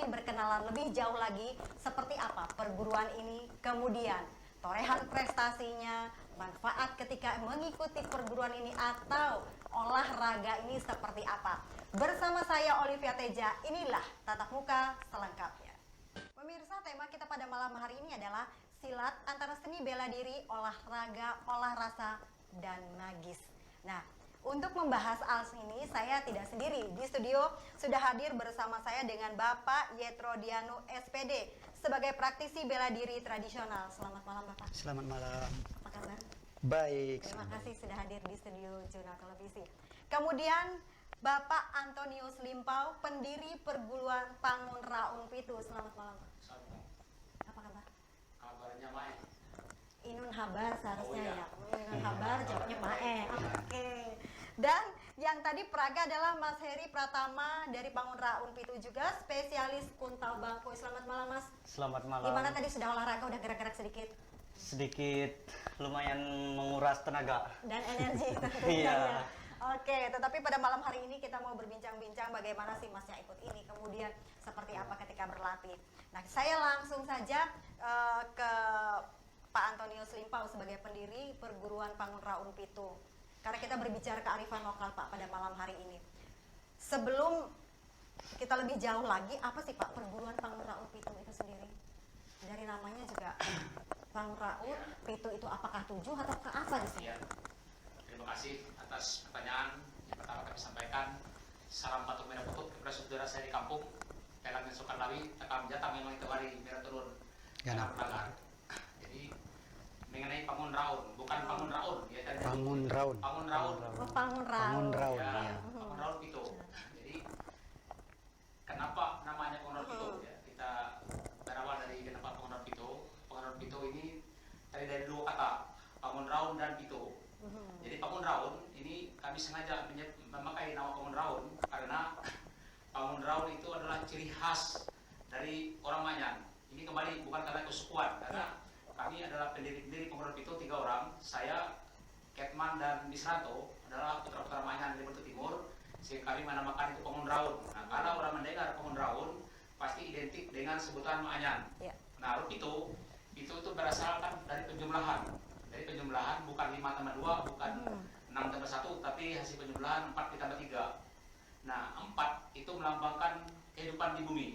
ingin berkenalan lebih jauh lagi seperti apa perguruan ini, kemudian torehan prestasinya, manfaat ketika mengikuti perguruan ini atau olahraga ini seperti apa. Bersama saya Olivia Teja, inilah Tatap Muka selengkapnya. Pemirsa, tema kita pada malam hari ini adalah silat antara seni bela diri, olahraga, olah rasa, dan magis. Nah, untuk membahas hal ini saya tidak sendiri. Di studio sudah hadir bersama saya dengan Bapak Yetro Dianu SPD sebagai praktisi bela diri tradisional. Selamat malam Bapak. Selamat malam. Apa kabar? Baik. Terima kasih sudah hadir di studio Jurnal Televisi. Kemudian Bapak Antonius Limpau, pendiri perguruan Pangun Raung Pitu. Selamat malam Pak. Selamat. Apa kabar? Kabarnya baik. Inun Habar seharusnya Oh, iya. ya. Inun Habar jawabnya Mae. Oke. Dan yang tadi peraga adalah Mas Heri Pratama dari Pangun Raung Pitu juga spesialis kuntal bangku. Selamat malam Mas. Selamat malam. Gimana tadi sudah olahraga, udah gerak-gerak sedikit? Sedikit lumayan menguras tenaga. Dan energi tentunya. Iya. Ya. Oke, tetapi pada malam hari ini kita mau berbincang-bincang bagaimana sih Masnya ikut ini, kemudian seperti apa ketika berlatih. Nah, saya langsung saja ke Pak Antonius Limpau sebagai pendiri perguruan Pangun Raung Pitu. Karena kita berbicara kearifan lokal Pak pada malam hari ini. Sebelum kita lebih jauh lagi, apa sih Pak perguruan Pangun Raung Pitu itu sendiri? Dari namanya juga Pangun Raung Pitu itu apakah 7 atau ke apa di sini? Ya. Terima kasih atas pertanyaan. Yang pertama kami sampaikan salam batuk merah putut kepada saudara saya di kampung Pelang dan Sukarlawi, takam jatah memang itu hari merah turun karena berlangar. Jadi mengenai Pangun Raun, bukan Pangun Raun, ya tadi. Pangun Raun. Pangun Raun. Oh, Pangun Raung. Pangun Raun. Ya, Ya. Pangun Raun itu. Jadi kenapa namanya Pangun Raun itu? Ya, kita berawal dari kenapa Pangun Raun itu. Pangun Raun itu ini dari dua kata, Pangun Raun dan Pitu. Jadi Pangun Raun ini kami sengaja memakai nama Pangun Raun karena Pangun Raun itu adalah ciri khas dari orang Manyan. Ini kembali bukan karena kesukuan, karena kami adalah pendiri Pangun Raun itu 3 orang. Saya, Ketman dan Misranto adalah putra-putra Manyan dari Batu Timur, sehingga kami menamakan itu Pangun Raun. Nah, kalau orang mendengar Pangun Raun pasti identik dengan sebutan Manyan. Ya. Nah, Pitu itu berasalkan dari penjumlahan. Dari penjumlahan bukan 5 tambah 2, bukan 6 tambah 1, tapi hasil penjumlahan 4 ditambah 3. Nah, 4 itu melambangkan kehidupan di bumi.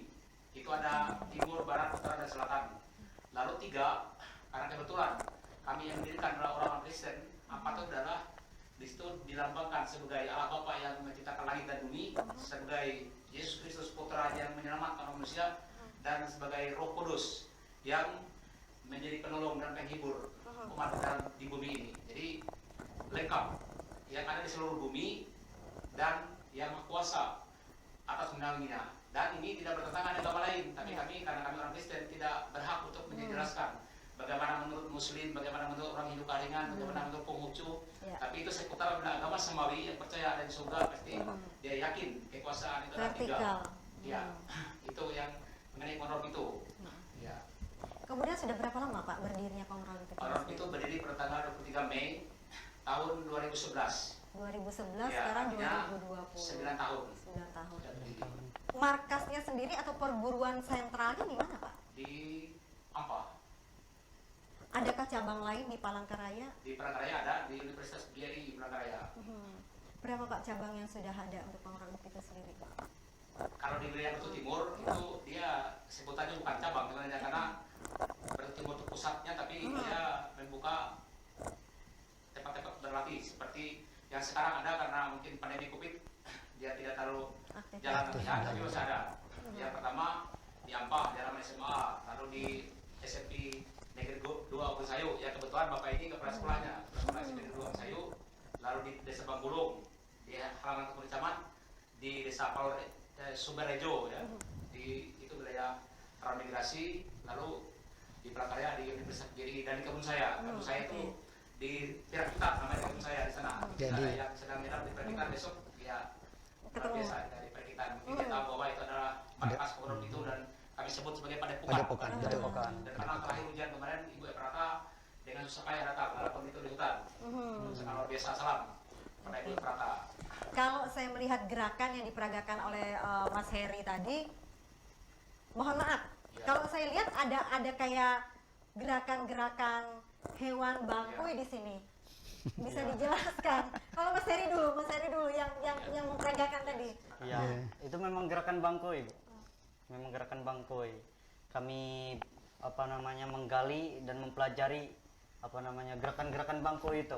Itu ada timur, barat, utara, dan selatan. Lalu 3, karena kebetulan kami yang mendirikan adalah orang Kristen, 4 itu adalah di situ dilambangkan sebagai Allah Bapa yang menciptakan langit dan bumi, sebagai Yesus Kristus Putra yang menyelamatkan manusia, dan sebagai Roh Kudus yang menjadi penolong dan penghibur umat dalam di bumi ini. Jadi lengkap yang ada di seluruh bumi dan yang kuasa atas menangnya. Dan ini tidak bertentangan dengan agama lain, tapi kami karena kami orang Kristen tidak berhak untuk menjelaskan bagaimana menurut Muslim, bagaimana menurut orang Hindu Karingan, bagaimana menurut Konghucu. Tapi itu seputar agama samawi yang percaya ada di surga, pasti dia yakin kekuasaan itu ada 3. Ya, itu yang mengenai Pangun Raun itu. Ya. Kemudian sudah berapa lama Pak berdirinya Pangun Raung Pitu? Pangun Raun itu berdiri pada tanggal 23 Mei tahun 2011. 2011, Ya, sekarang artinya 2020. 9 tahun. 9 tahun. Sudah berdiri. Markasnya sendiri atau perguruan sentralnya di mana Pak? Di Ampah. Adakah cabang lain di Palangkaraya? Di Palangkaraya ada, di Universitas BRI Palangkaraya. Berapa Pak cabang yang sudah ada untuk Pangun Raung Pitu sendiri Pak? Kalau di wilayah Batu Timur itu dia sebutannya bukan cabang sebenarnya, karena Batu Timur itu pusatnya, tapi dia membuka tempat-tempat berlatih seperti yang sekarang ada karena mungkin pandemi Covid dia tidak terlalu Aktif. jalan latihan, tapi masih ada. Yang pertama di Ampah, di halaman SMA, lalu di SMP Negeri 2 Sayu. Ya kebetulan Bapak ini kepala sekolahnya, kepala sekolah SMP Negeri 2 Sayu. Lalu di Desa Banggulung, di halaman Kebun Camat, di Desa Sumberrejo, ya, di itu wilayah transmigrasi. Lalu di Palangkaraya di Universitas BRI, dan di kebun saya. Kebun saya itu di Pirakitan, namanya kebun saya di sana. Jadi Yang sedang minat di Pirakitan besok dia Ketemu. biasa dari Pirakitan. Mungkin dia tahu bahwa itu adalah markas Pangun Raun itu, dan kami sebut sebagai Padepokan. Padepokan, Padepokan. Dan karena terakhir ujian kemarin Ibu Eprata dengan susah payah datang walaupun itu di hutan. Sangat luar biasa. Salam pada Ibu Eprata. Kalau saya melihat gerakan yang diperagakan oleh Mas Heri tadi, Mohon maaf, Ya. kalau saya lihat ada kayak gerakan-gerakan hewan bangkui di sini. Bisa dijelaskan. Kalau Mas Heri dulu yang memperagakan tadi. Iya, itu memang gerakan bangkoi, Bu. Memang gerakan bangkoi. Kami apa namanya menggali dan mempelajari apa namanya gerakan-gerakan bangkoi itu.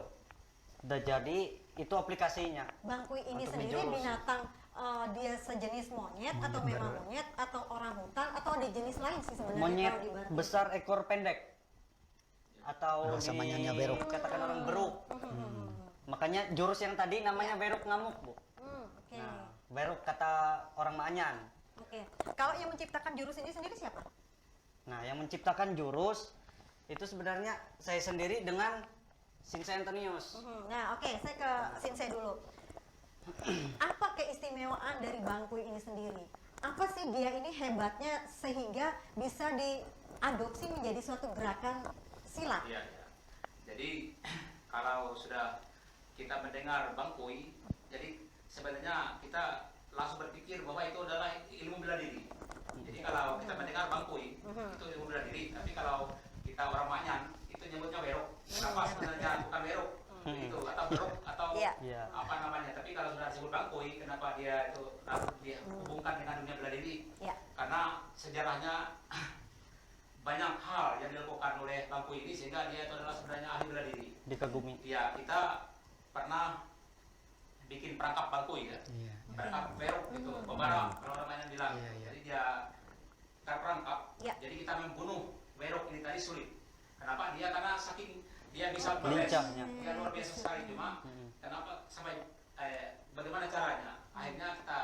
Udah jadi itu aplikasinya. Bangkui ini Untuk sendiri menjurus. binatang, dia sejenis monyet atau memang monyet atau orang hutan atau ada jenis lain sih sebenarnya Monyet kalau di Bangkui? besar ekor pendek atau Bahasa Manyanya beruk. katakan orang beruk. Makanya jurus yang tadi namanya beruk ngamuk, Bu. Oke. Nah, beruk kata orang Manyan. Oke. Kalau yang menciptakan jurus ini sendiri siapa? Nah, yang menciptakan jurus itu sebenarnya saya sendiri dengan Shinsei Antonius. Nah, oke, saya ke Shinsei dulu. Apa keistimewaan dari Bangkui ini sendiri? Apa sih dia ini hebatnya sehingga bisa diadopsi menjadi suatu gerakan silat? Iya, iya. Jadi kalau sudah kita mendengar bangkui, jadi sebenarnya kita langsung berpikir bahwa itu adalah ilmu bela diri. Jadi kalau kita mendengar bangkui, itu ilmu bela diri. Tapi kalau kita orang Manyan, itu nyebutnya berok. Kenapa sebenarnya bukan berok? Itu atau berok atau Iya. Iya. apa namanya? Tapi kalau sudah disebut bangkui, kenapa dia itu lalu dia hubungkan dengan dunia bela diri? Ya. Karena sejarahnya banyak hal yang dilakukan oleh bangkui ini sehingga dia itu adalah sebenarnya ahli bela diri. Dikagumi. Ya, kita pernah bikin perangkap bangkui ya. Iya. Perangkap berok gitu, pembarang kalau namanya bilang. Iya, iya. Jadi dia kita perangkap. Iya. Jadi kita membunuh berok ini tadi sulit. Kenapa? Dia karena saking dia bisa Lincahnya. dia luar biasa sekali. Cuma kenapa sampai bagaimana caranya? Akhirnya kita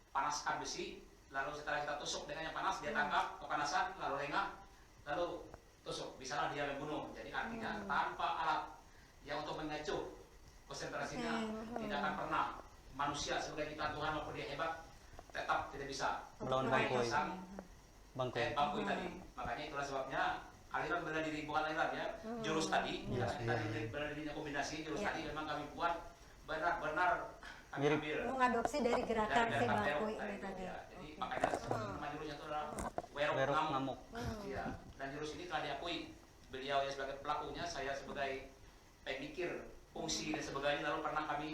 panaskan besi, lalu setelah kita tusuk dengan yang panas, dia tangkap kepanasan, lalu lengah, lalu tusuk. Bisalah dia membunuh. Jadi artinya tanpa alat yang untuk mengecuh konsentrasinya, tidak akan pernah manusia sebagai kita Tuhan maupun dia hebat tetap tidak bisa Melawan menaikkan bangkoi. sang Bangkoi. bangkui tadi. Makanya itulah sebabnya aliran bela diri, bukan aliran ya, jurus tadi, karena kita bela dirinya kombinasi, jurus Iya. tadi memang kami buat benar-benar kami Mirip. ambil Mengadopsi dari gerakan dari si gerakan Bangkui berok ini tadi. ya. Jadi makanya nama jurusnya itu adalah werok Beruk ngamuk. ngamuk. Iya. Dan jurus ini telah diakui beliau ya sebagai pelakunya, saya sebagai pemikir fungsi dan sebagainya. Lalu pernah kami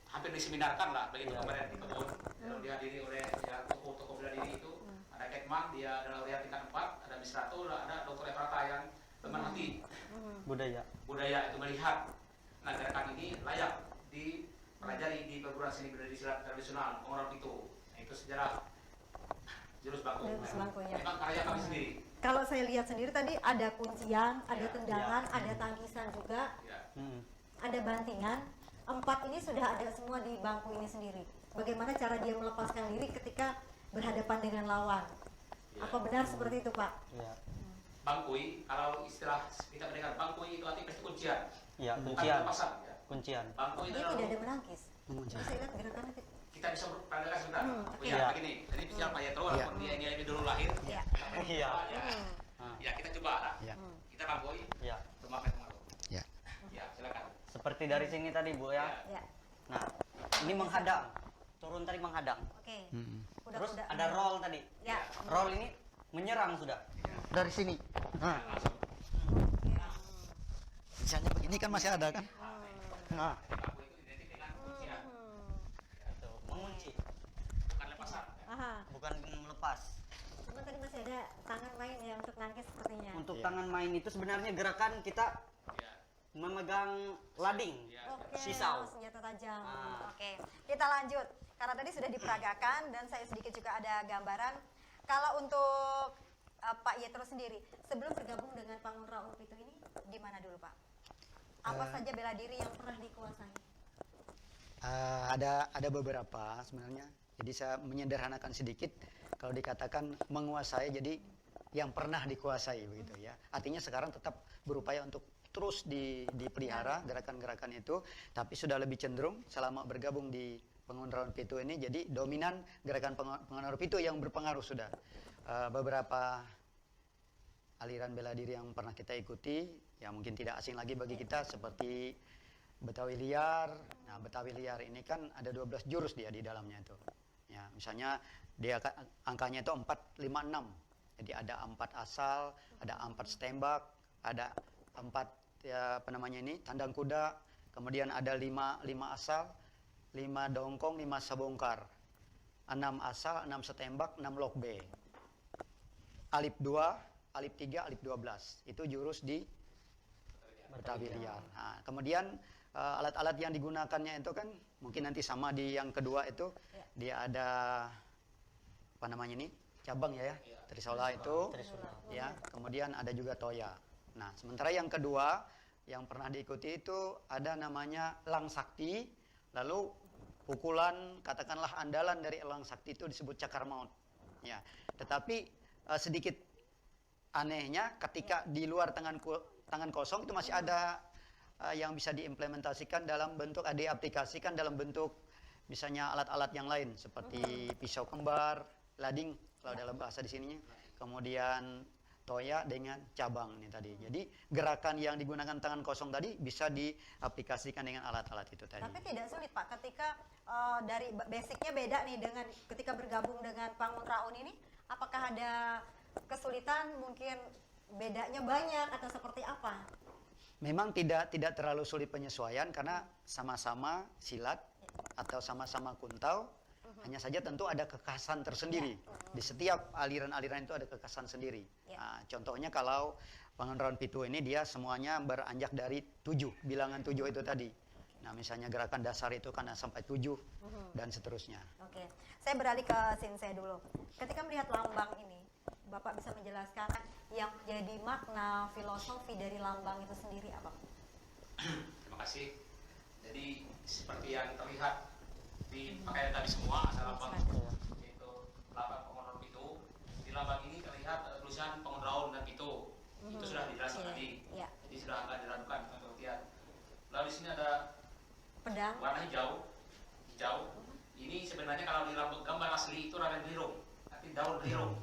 hampir diseminarkan lah begitu Iya. kemarin di kebun, lalu dihadiri oleh ya tokoh-tokoh bela diri itu. Ada Ketman, dia adalah laureat tingkat 4, ada Misrato, ada Dr. Efrata yang pemerhati Budaya. budaya itu melihat nah gerakan ini layak dipelajari di perguruan seni bela diri silat tradisional Pengorok itu. Nah, itu sejarah jurus bangkui. Jurus bangkui, ya. Memang karya kami sendiri. Kalau saya lihat sendiri tadi ada kuncian, ada Ya, tendangan, ada tangkisan juga, Ya. ada bantingan. 4 ini sudah ada semua di bangku ini sendiri. Bagaimana cara dia melepaskan diri ketika berhadapan dengan lawan? Ya. Apa benar seperti itu, Pak? Iya. Bangkui, kalau istilah kita mendengar bangkui itu artinya pasti kuncian. Iya, Bukan kuncian. pelepasan, ya. Kuncian. Bangkui itu Dia adalah tidak ada menangkis. Menguncang. Saya lihat gerakannya. kita bisa berpandang sebentar. oke. Ya, Iya. begini. Jadi siapa ya tahu Iya. walaupun dia lebih dulu lahir. Iya. Iya. Ya. Ah. Ya, kita coba lah. Iya. Kita bangkui, Iya. rumahnya kemarin. Ya. Ya, silakan. Seperti dari sini tadi, Bu ya. Ya. Nah, ini menghadang. Turun tadi menghadang. Oke. Udah, Terus udah. ada roll tadi. Ya. Roll ini menyerang sudah. Dari sini. Nah, Misalnya begini kan masih ada kan? nah, Bangkui itu identik dengan kuncian, itu mengunci, bukan lepasan. Aha. bukan melepas. Cuma tadi masih ada tangan main ya untuk nangkis sepertinya. Untuk tangan main itu sebenarnya gerakan kita Ya. memegang lading. Ya. Oke, Pisau. senjata tajam. Ah. Oke, kita lanjut. Karena tadi sudah diperagakan dan saya sedikit juga ada gambaran. Kalau untuk Pak Yetro sendiri, sebelum bergabung dengan Pangonra Urpitu ini, di mana dulu Pak? Apa saja bela diri yang pernah dikuasai? Ada beberapa sebenarnya. Jadi saya menyederhanakan sedikit. Kalau dikatakan menguasai, jadi yang pernah dikuasai begitu ya. Artinya sekarang tetap berupaya untuk terus dipelihara gerakan-gerakan itu, tapi sudah lebih cenderung selama bergabung di Pengondrawan Pitu ini, jadi dominan gerakan Pengondrawan Pitu yang berpengaruh sudah. Beberapa aliran bela diri yang pernah kita ikuti, yang mungkin tidak asing lagi bagi kita, seperti Betawi Liar. Nah, Betawi Liar ini kan ada 12 jurus dia di dalamnya itu. Ya, misalnya dia angkanya itu 4, 5, 6. Jadi ada 4 asal, ada 4 setembak, ada 4 ya apa namanya ini tandang kuda, kemudian ada 5 asal, 5 dongkong, 5 sabongkar, 6 asal, 6 setembak, 6 lok B. Alip 2, alip 3, alip 12. Itu jurus di Betawi liar. Nah, kemudian alat-alat yang digunakannya itu kan mungkin nanti sama di yang kedua itu dia ada apa namanya ini cabang ya Trisula itu ya, kemudian ada juga Toya. Nah, sementara yang kedua yang pernah diikuti itu ada namanya Elang Sakti, lalu pukulan katakanlah andalan dari Elang Sakti itu disebut Cakar Maut. Ya, tetapi sedikit anehnya ketika di luar tangan kosong itu masih ada yang bisa diimplementasikan dalam bentuk diaplikasikan dalam bentuk misalnya alat-alat yang lain seperti pisau kembar, lading kalau dalam bahasa di sininya, kemudian Toya dengan cabang ini tadi. Jadi gerakan yang digunakan tangan kosong tadi bisa diaplikasikan dengan alat-alat itu tadi. Tapi tidak sulit Pak ketika dari basicnya beda nih dengan ketika bergabung dengan Pangunraun ini, apakah ada kesulitan, mungkin bedanya banyak atau seperti apa? Memang tidak terlalu sulit penyesuaian karena sama-sama silat atau sama-sama kuntau, hanya saja tentu ada kekhasan tersendiri. Di setiap aliran-aliran itu ada kekhasan sendiri. Nah, contohnya kalau Pangunraun Pitu ini dia semuanya beranjak dari 7, bilangan 7 itu tadi. Nah, misalnya gerakan dasar itu kan sampai 7 dan seterusnya. Oke, saya beralih ke Sinsei dulu. Ketika melihat lambang ini, Bapak bisa menjelaskan yang jadi makna filosofi dari lambang itu sendiri apa? Terima kasih. Jadi seperti yang terlihat di pakaian tadi semua ada lambang, yaitu lambang Pangunraun Pitu. Di lambang ini terlihat tulisan Pangunraun dan Pitu. Itu sudah dijelaskan tadi. Jadi sudah agak diragukan pengertian. Lalu di sini ada Pedang. warna hijau. Ini sebenarnya kalau di lambang gambar asli itu raden lirung, tapi daun lirung.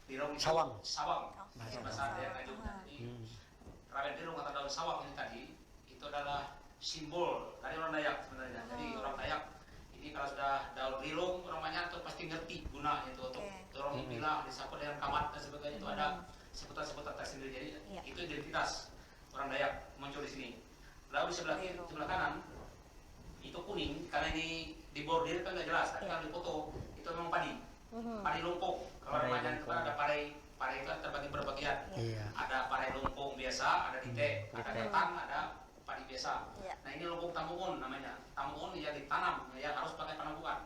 Lirung itu sawang. Bahasa daerah Tanjung. Jadi raden lirung atau daun sawang ini tadi itu adalah simbol dari orang Dayak sebenarnya. Jadi orang Dayak ini kalau sudah daun lirung orang banyak tuh pasti ngerti guna itu untuk dorong dipilah, disapu dengan kamat dan sebagainya, itu ada sebutan-sebutan tersendiri. Jadi itu identitas orang Dayak muncul di sini. Lalu di sebelah kanan itu kuning karena ini dibordir kan nggak jelas. Tapi kalau dipoto itu memang padi lumpung. Kalau namanya itu kan ada padi itu terbagi berbagian. Ada padi lumpung biasa, ada dite, ada ketan, ada padi biasa. Nah, ini lumpung tamuun namanya. Tamuun yang ditanam, ya harus pakai penampungan.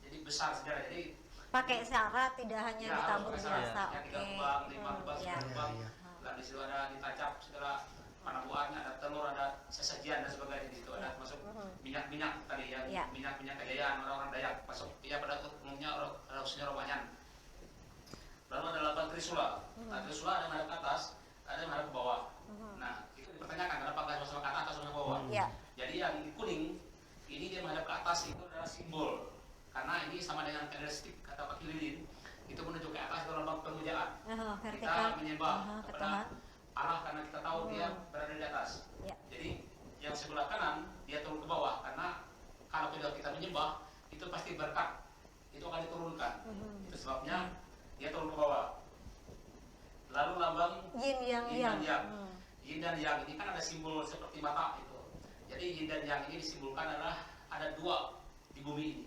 Jadi besar sejarah. Jadi pakai syarat tidak hanya ditabur biasa. Ya, 3 lubang, 5 lubang, 10 lubang. Lalu di situ ada ditancap segala penampungannya, ada telur, ada sesajian dan sebagainya. Di situ ada masuk minyak tadi ya, minyak kejayaan orang-orang Dayak masuk. Ya pada umumnya khususnya Romanyan. Lalu ada lambang Trisula. Nah, Trisula ada yang menghadap ke atas, ada yang menghadap ke bawah. Nah, itu dipertanyakan kenapa nggak sama ke atas atau sama ke bawah. Jadi yang ini kuning, ini dia menghadap ke atas itu adalah simbol. Karena ini sama dengan karakteristik kata Pak Lilin, itu menuju ke atas itu lambang pemujaan. Kita menyembah kepada Allah karena kita tahu dia berada di atas. Jadi yang sebelah kanan dia turun ke bawah karena kalau tidak kita menyembah itu pasti berkat itu akan diturunkan. Itu sebabnya dia turun ke bawah. Lalu lambang Yin yang Yin dan Yang ini kan ada simbol seperti mata itu. Jadi Yin dan Yang ini disimbolkan adalah ada 2 di bumi ini.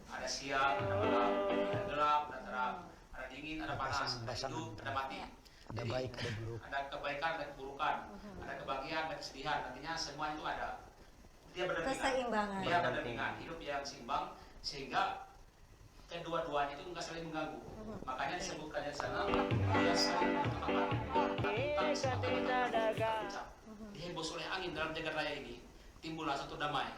Ada siang, ada malam, ada gelap, ada terang, ada dingin, ada panas, ada hidup, ada mati. Ada baik, ada buruk. Ada kebaikan, ada keburukan, ada kebahagiaan, ada kesedihan. Artinya semua itu ada. Dia berdampingan. Keseimbangan. Dia berdampingan, hidup yang seimbang sehingga kedua-duanya itu enggak saling mengganggu. Makanya disebutkan di sana dia saling bertetap. Dihembus oleh angin dalam jagat raya ini timbullah satu damai,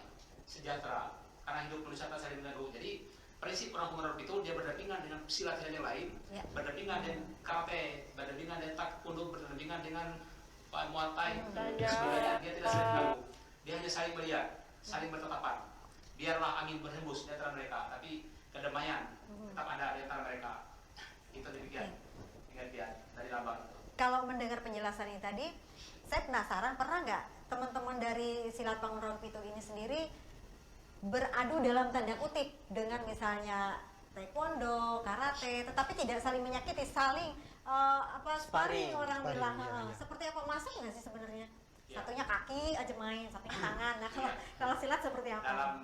sejahtera. Karena hidup manusia tak saling mengganggu. Jadi prinsip orang Pangunraun itu dia berdampingan dengan silat-silat yang lain, berdampingan dengan karate, berdampingan dengan taekwondo, berdampingan dengan Muay Thai, dan sebagainya. Dia tidak saling mengganggu. Dia hanya saling melihat, saling bertetapan. Biarlah angin berhembus di antara mereka, tapi kedamaian tetap ada di antara mereka. Itu demikian pengertian dari lambang itu. Kalau mendengar penjelasan ini tadi, saya penasaran, pernah nggak teman-teman dari silat Pangunraun Pitu ini sendiri beradu dalam tanda kutip dengan misalnya taekwondo, karate, tetapi tidak saling menyakiti, saling sparring orang Sparring, bilang. iya, iya. Seperti apa, masuk nggak sih sebenarnya? Iya. Satunya kaki aja main, satunya tangan. Nah, kalau Iya. kalau silat seperti apa? Dalam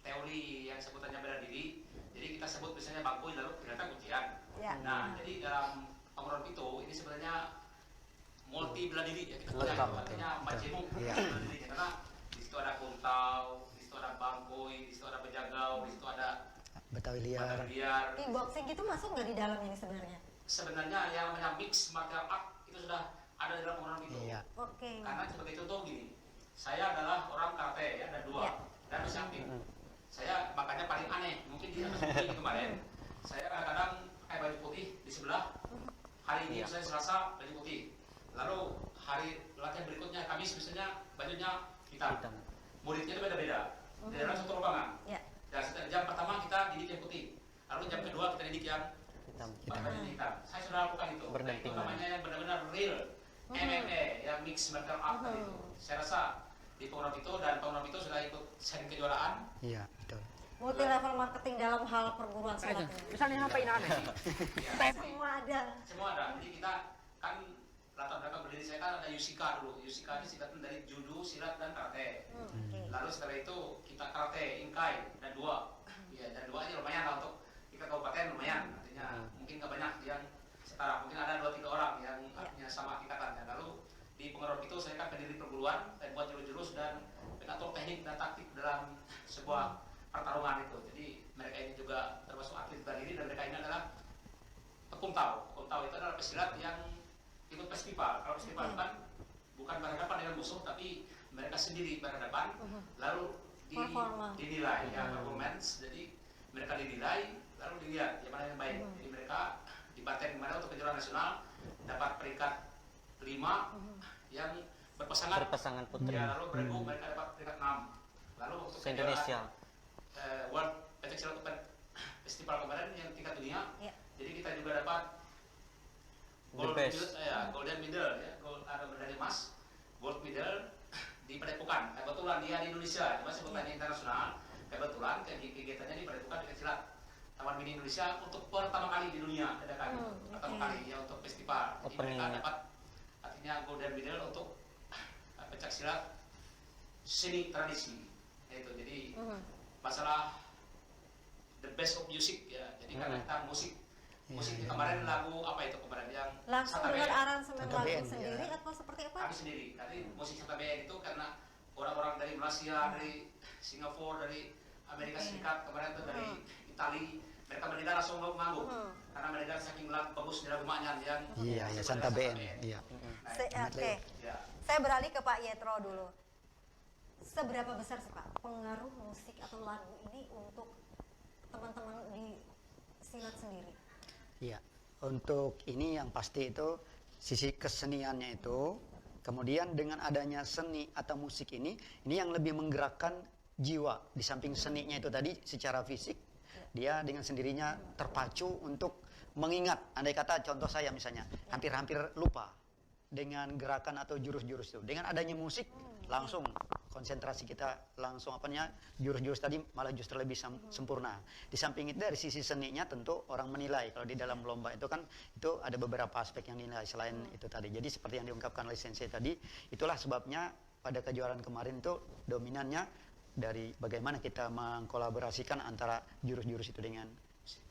teori yang sebutannya bela diri, jadi kita sebut misalnya bangkui lalu ternyata kuncian. Ya. Nah, jadi dalam penguruan itu ini sebenarnya multi bela diri ya, kita Lengkap, punya artinya betul. macemu Iya. bela dirinya, karena di situ ada kuntau, di situ ada bangkui, di situ ada bejagau, di situ ada Betawi liar. batang liar. Kickboxing gitu masuk nggak di dalamnya ini sebenarnya? Sebenarnya yang namanya mix martial art itu sudah ada di dalam penguruan itu. Iya. Oke. Karena sebagai contoh gini, saya adalah orang karate ya, ada dua Iya. dan masih aktif. Saya makanya paling aneh, mungkin di atas putih kemarin, saya kadang-kadang pakai baju putih di sebelah. Hari ini Iya. saya Selasa baju putih, lalu hari latihan berikutnya Kamis misalnya bajunya hitam. Hitam. Muridnya itu beda-beda. Di dalam satu ruangan. Ya. Dan jam pertama kita didik yang putih, lalu jam kedua kita didik yang Hitam. baju hitam. Saya sudah lakukan itu. Nah, itu Berdampingan. namanya yang benar-benar real MMA, yang mix martial art tadi itu. Saya rasa di penguruan itu dan penguruan itu sudah ikut sering kejuaraan. Iya, betul. Multi level marketing dalam hal perguruan silat ini. Misalnya ngapain aneh? Ya, Semua ada. semua ada. Jadi kita kan latar belakang berdiri saya kan ada Yusika dulu. Yusika ini singkatan dari judo, silat dan karate. Oke. Lalu setelah itu kita karate, inkai dan dua. Ya, dan dua aja lumayan lah untuk kita kabupaten lumayan. Artinya mungkin nggak banyak yang setara. Mungkin ada 2-3 orang yang artinya sama tingkatannya. Lalu di penguruan itu saya kan pendiri perguruan dan buat jurus-jurus dan pengatur teknik dan taktik dalam sebuah pertarungan itu. Jadi mereka ini juga termasuk atlet bela diri dan mereka ini adalah pekuntau. Pekuntau itu adalah pesilat yang ikut festival. Kalau festival kan bukan berhadapan dengan musuh, tapi mereka sendiri berhadapan, lalu Performa. dinilai ya performance. Jadi mereka dinilai, lalu dilihat yang mana yang baik. Jadi mereka dibaten kemana untuk kejuaraan nasional dapat peringkat 5 yang berpasangan. Berpasangan putri. Ya, lalu bergu mereka dapat peringkat 6. Lalu untuk Se-Indonesia. World Pencak Silat Open Festival kemarin yang tingkat dunia, Ya. jadi kita juga dapat The best. golden medal ya, ada medali emas, gold medal di Padepokan. Kebetulan dia di Indonesia, cuma sebutannya internasional. Kebetulan kegiatannya di Padepokan Pencak Silat Taman Mini Indonesia untuk pertama kali di dunia adakan pertama oke. kali ya untuk festival. Jadi Opening. mereka dapat artinya golden medal untuk pencak silat seni tradisi. Itu jadi masalah the best of music ya. Jadi karena kita musik Iya, kemarin lagu apa itu kemarin yang Langsung Santa dengan Band. aransemen Santa lagu Band, sendiri ya. atau seperti apa? Kami sendiri. Tadi musik Santa Band itu karena orang-orang dari Malaysia, dari Singapura, dari Amerika Serikat, kemarin itu dari Itali, mereka mendengar langsung manggung. Karena mereka saking bagus di lagu maknya yang Iya, ya Santa Band. Iya. Nah, Oke. ya. Saya beralih ke Pak Yetro dulu. Seberapa besar sih Pak pengaruh musik atau lagu ini untuk teman-teman di silat sendiri? Iya, untuk ini yang pasti itu sisi keseniannya itu, kemudian dengan adanya seni atau musik ini yang lebih menggerakkan jiwa. Di samping seninya itu tadi secara fisik, dia dengan sendirinya terpacu untuk mengingat. Andai kata contoh saya misalnya, hampir-hampir lupa dengan gerakan atau jurus-jurus itu. Dengan adanya musik, langsung konsentrasi kita langsung jurus-jurus tadi malah justru lebih sempurna. Di samping itu dari sisi seninya tentu orang menilai. Kalau di dalam lomba itu kan itu ada beberapa aspek yang dinilai selain itu tadi. Jadi seperti yang diungkapkan oleh Sensei tadi, itulah sebabnya pada kejuaraan kemarin itu dominannya dari bagaimana kita mengkolaborasikan antara jurus-jurus itu dengan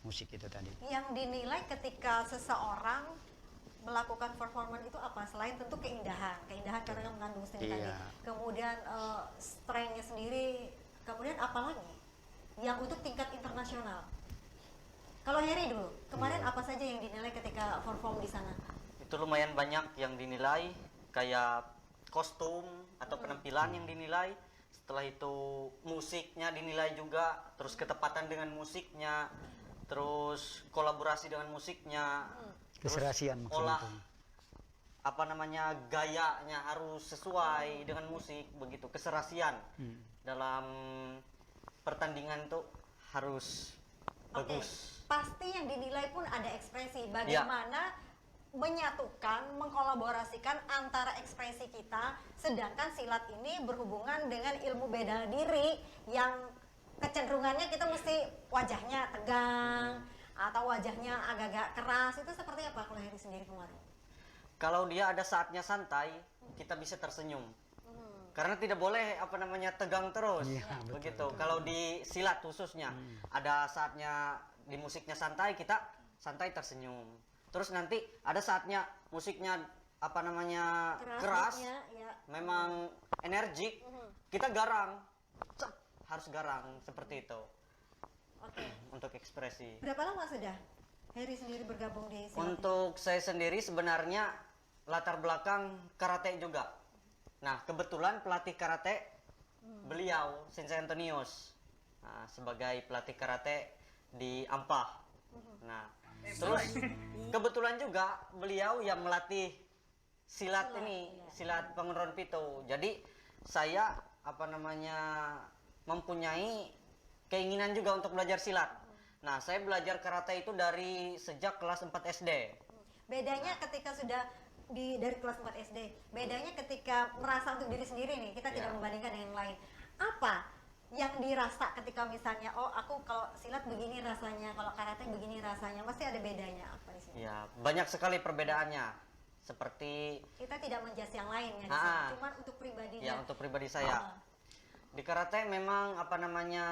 musik itu tadi. Yang dinilai ketika seseorang melakukan performan itu apa? Selain tentu keindahan karena mengandung seni tadi. Iya. Kemudian strength-nya sendiri. Kemudian apa lagi? Yang untuk tingkat internasional. Kalau Heri dulu, kemarin apa saja yang dinilai ketika perform di sana? Itu lumayan banyak yang dinilai, kayak kostum atau penampilan yang dinilai. Setelah itu musiknya dinilai juga, terus ketepatan dengan musiknya, terus kolaborasi dengan musiknya, terus Keserasian maksudnya olah itu. gayanya harus sesuai dengan musik begitu, keserasian dalam pertandingan tuh harus Oke, bagus. pasti yang dinilai pun ada ekspresi. Bagaimana menyatukan, mengkolaborasikan antara ekspresi kita, sedangkan silat ini berhubungan dengan ilmu bela diri yang kecenderungannya kita mesti wajahnya tegang atau wajahnya agak-agak keras, itu seperti apa kalau Heri sendiri kemarin? Kalau dia ada saatnya santai, kita bisa tersenyum. Karena tidak boleh apa namanya tegang terus. Iya, betul, Begitu. betul. Kalau di silat khususnya, ada saatnya di musiknya santai, kita santai tersenyum. Terus nanti ada saatnya musiknya apa namanya keras, beatnya, ya. memang energik, kita garang. Cep, harus garang seperti itu Oke. untuk ekspresi. Berapa lama sudah Heri sendiri bergabung di silat? Untuk saya sendiri sebenarnya latar belakang karate juga. Nah, kebetulan pelatih karate beliau Sensei Antonius, nah, sebagai pelatih karate di Ampah. Nah, terus kebetulan juga beliau yang melatih silat ini, silat Pangunron Pito. Jadi saya apa namanya mempunyai keinginan juga untuk belajar silat. Nah, saya belajar karate itu dari sejak kelas 4 SD. Bedanya ketika sudah dari kelas 4 SD, bedanya ketika merasa untuk diri sendiri nih, kita tidak Ya. membandingkan dengan yang lain. Apa yang dirasa ketika misalnya, oh aku kalau silat begini rasanya, kalau karate begini rasanya, pasti ada bedanya apa di sini? Ya, banyak sekali perbedaannya. Seperti Kita tidak menjudge yang lain ya, di Ah, sini. ah. Cuman untuk pribadinya. ya untuk pribadi saya. Ah. Di karate memang apa namanya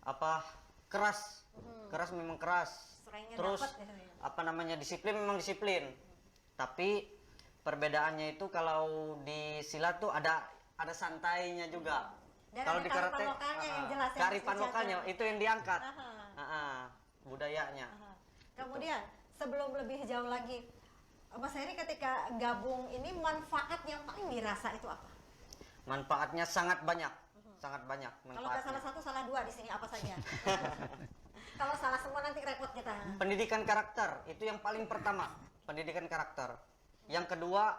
apa keras. Keras memang keras. Strength-nya Terus dapat biasanya. apa namanya disiplin memang disiplin. Tapi perbedaannya itu kalau di silat tuh ada santainya juga. Dan Kalau ada di kearifan karate lokalnya yang jelas, yang kearifan harus lokalnya dijaga. itu yang diangkat. Aha. Budayanya. Aha. Kemudian sebelum lebih jauh lagi, Mas Heri ketika gabung ini manfaat yang paling dirasa itu apa? Manfaatnya sangat banyak. Sangat banyak Kalau nggak manfaatnya. salah satu, salah dua di sini apa saja? Kalau salah semua nanti repot kita. Pendidikan karakter itu yang paling pertama, pendidikan karakter. Yang kedua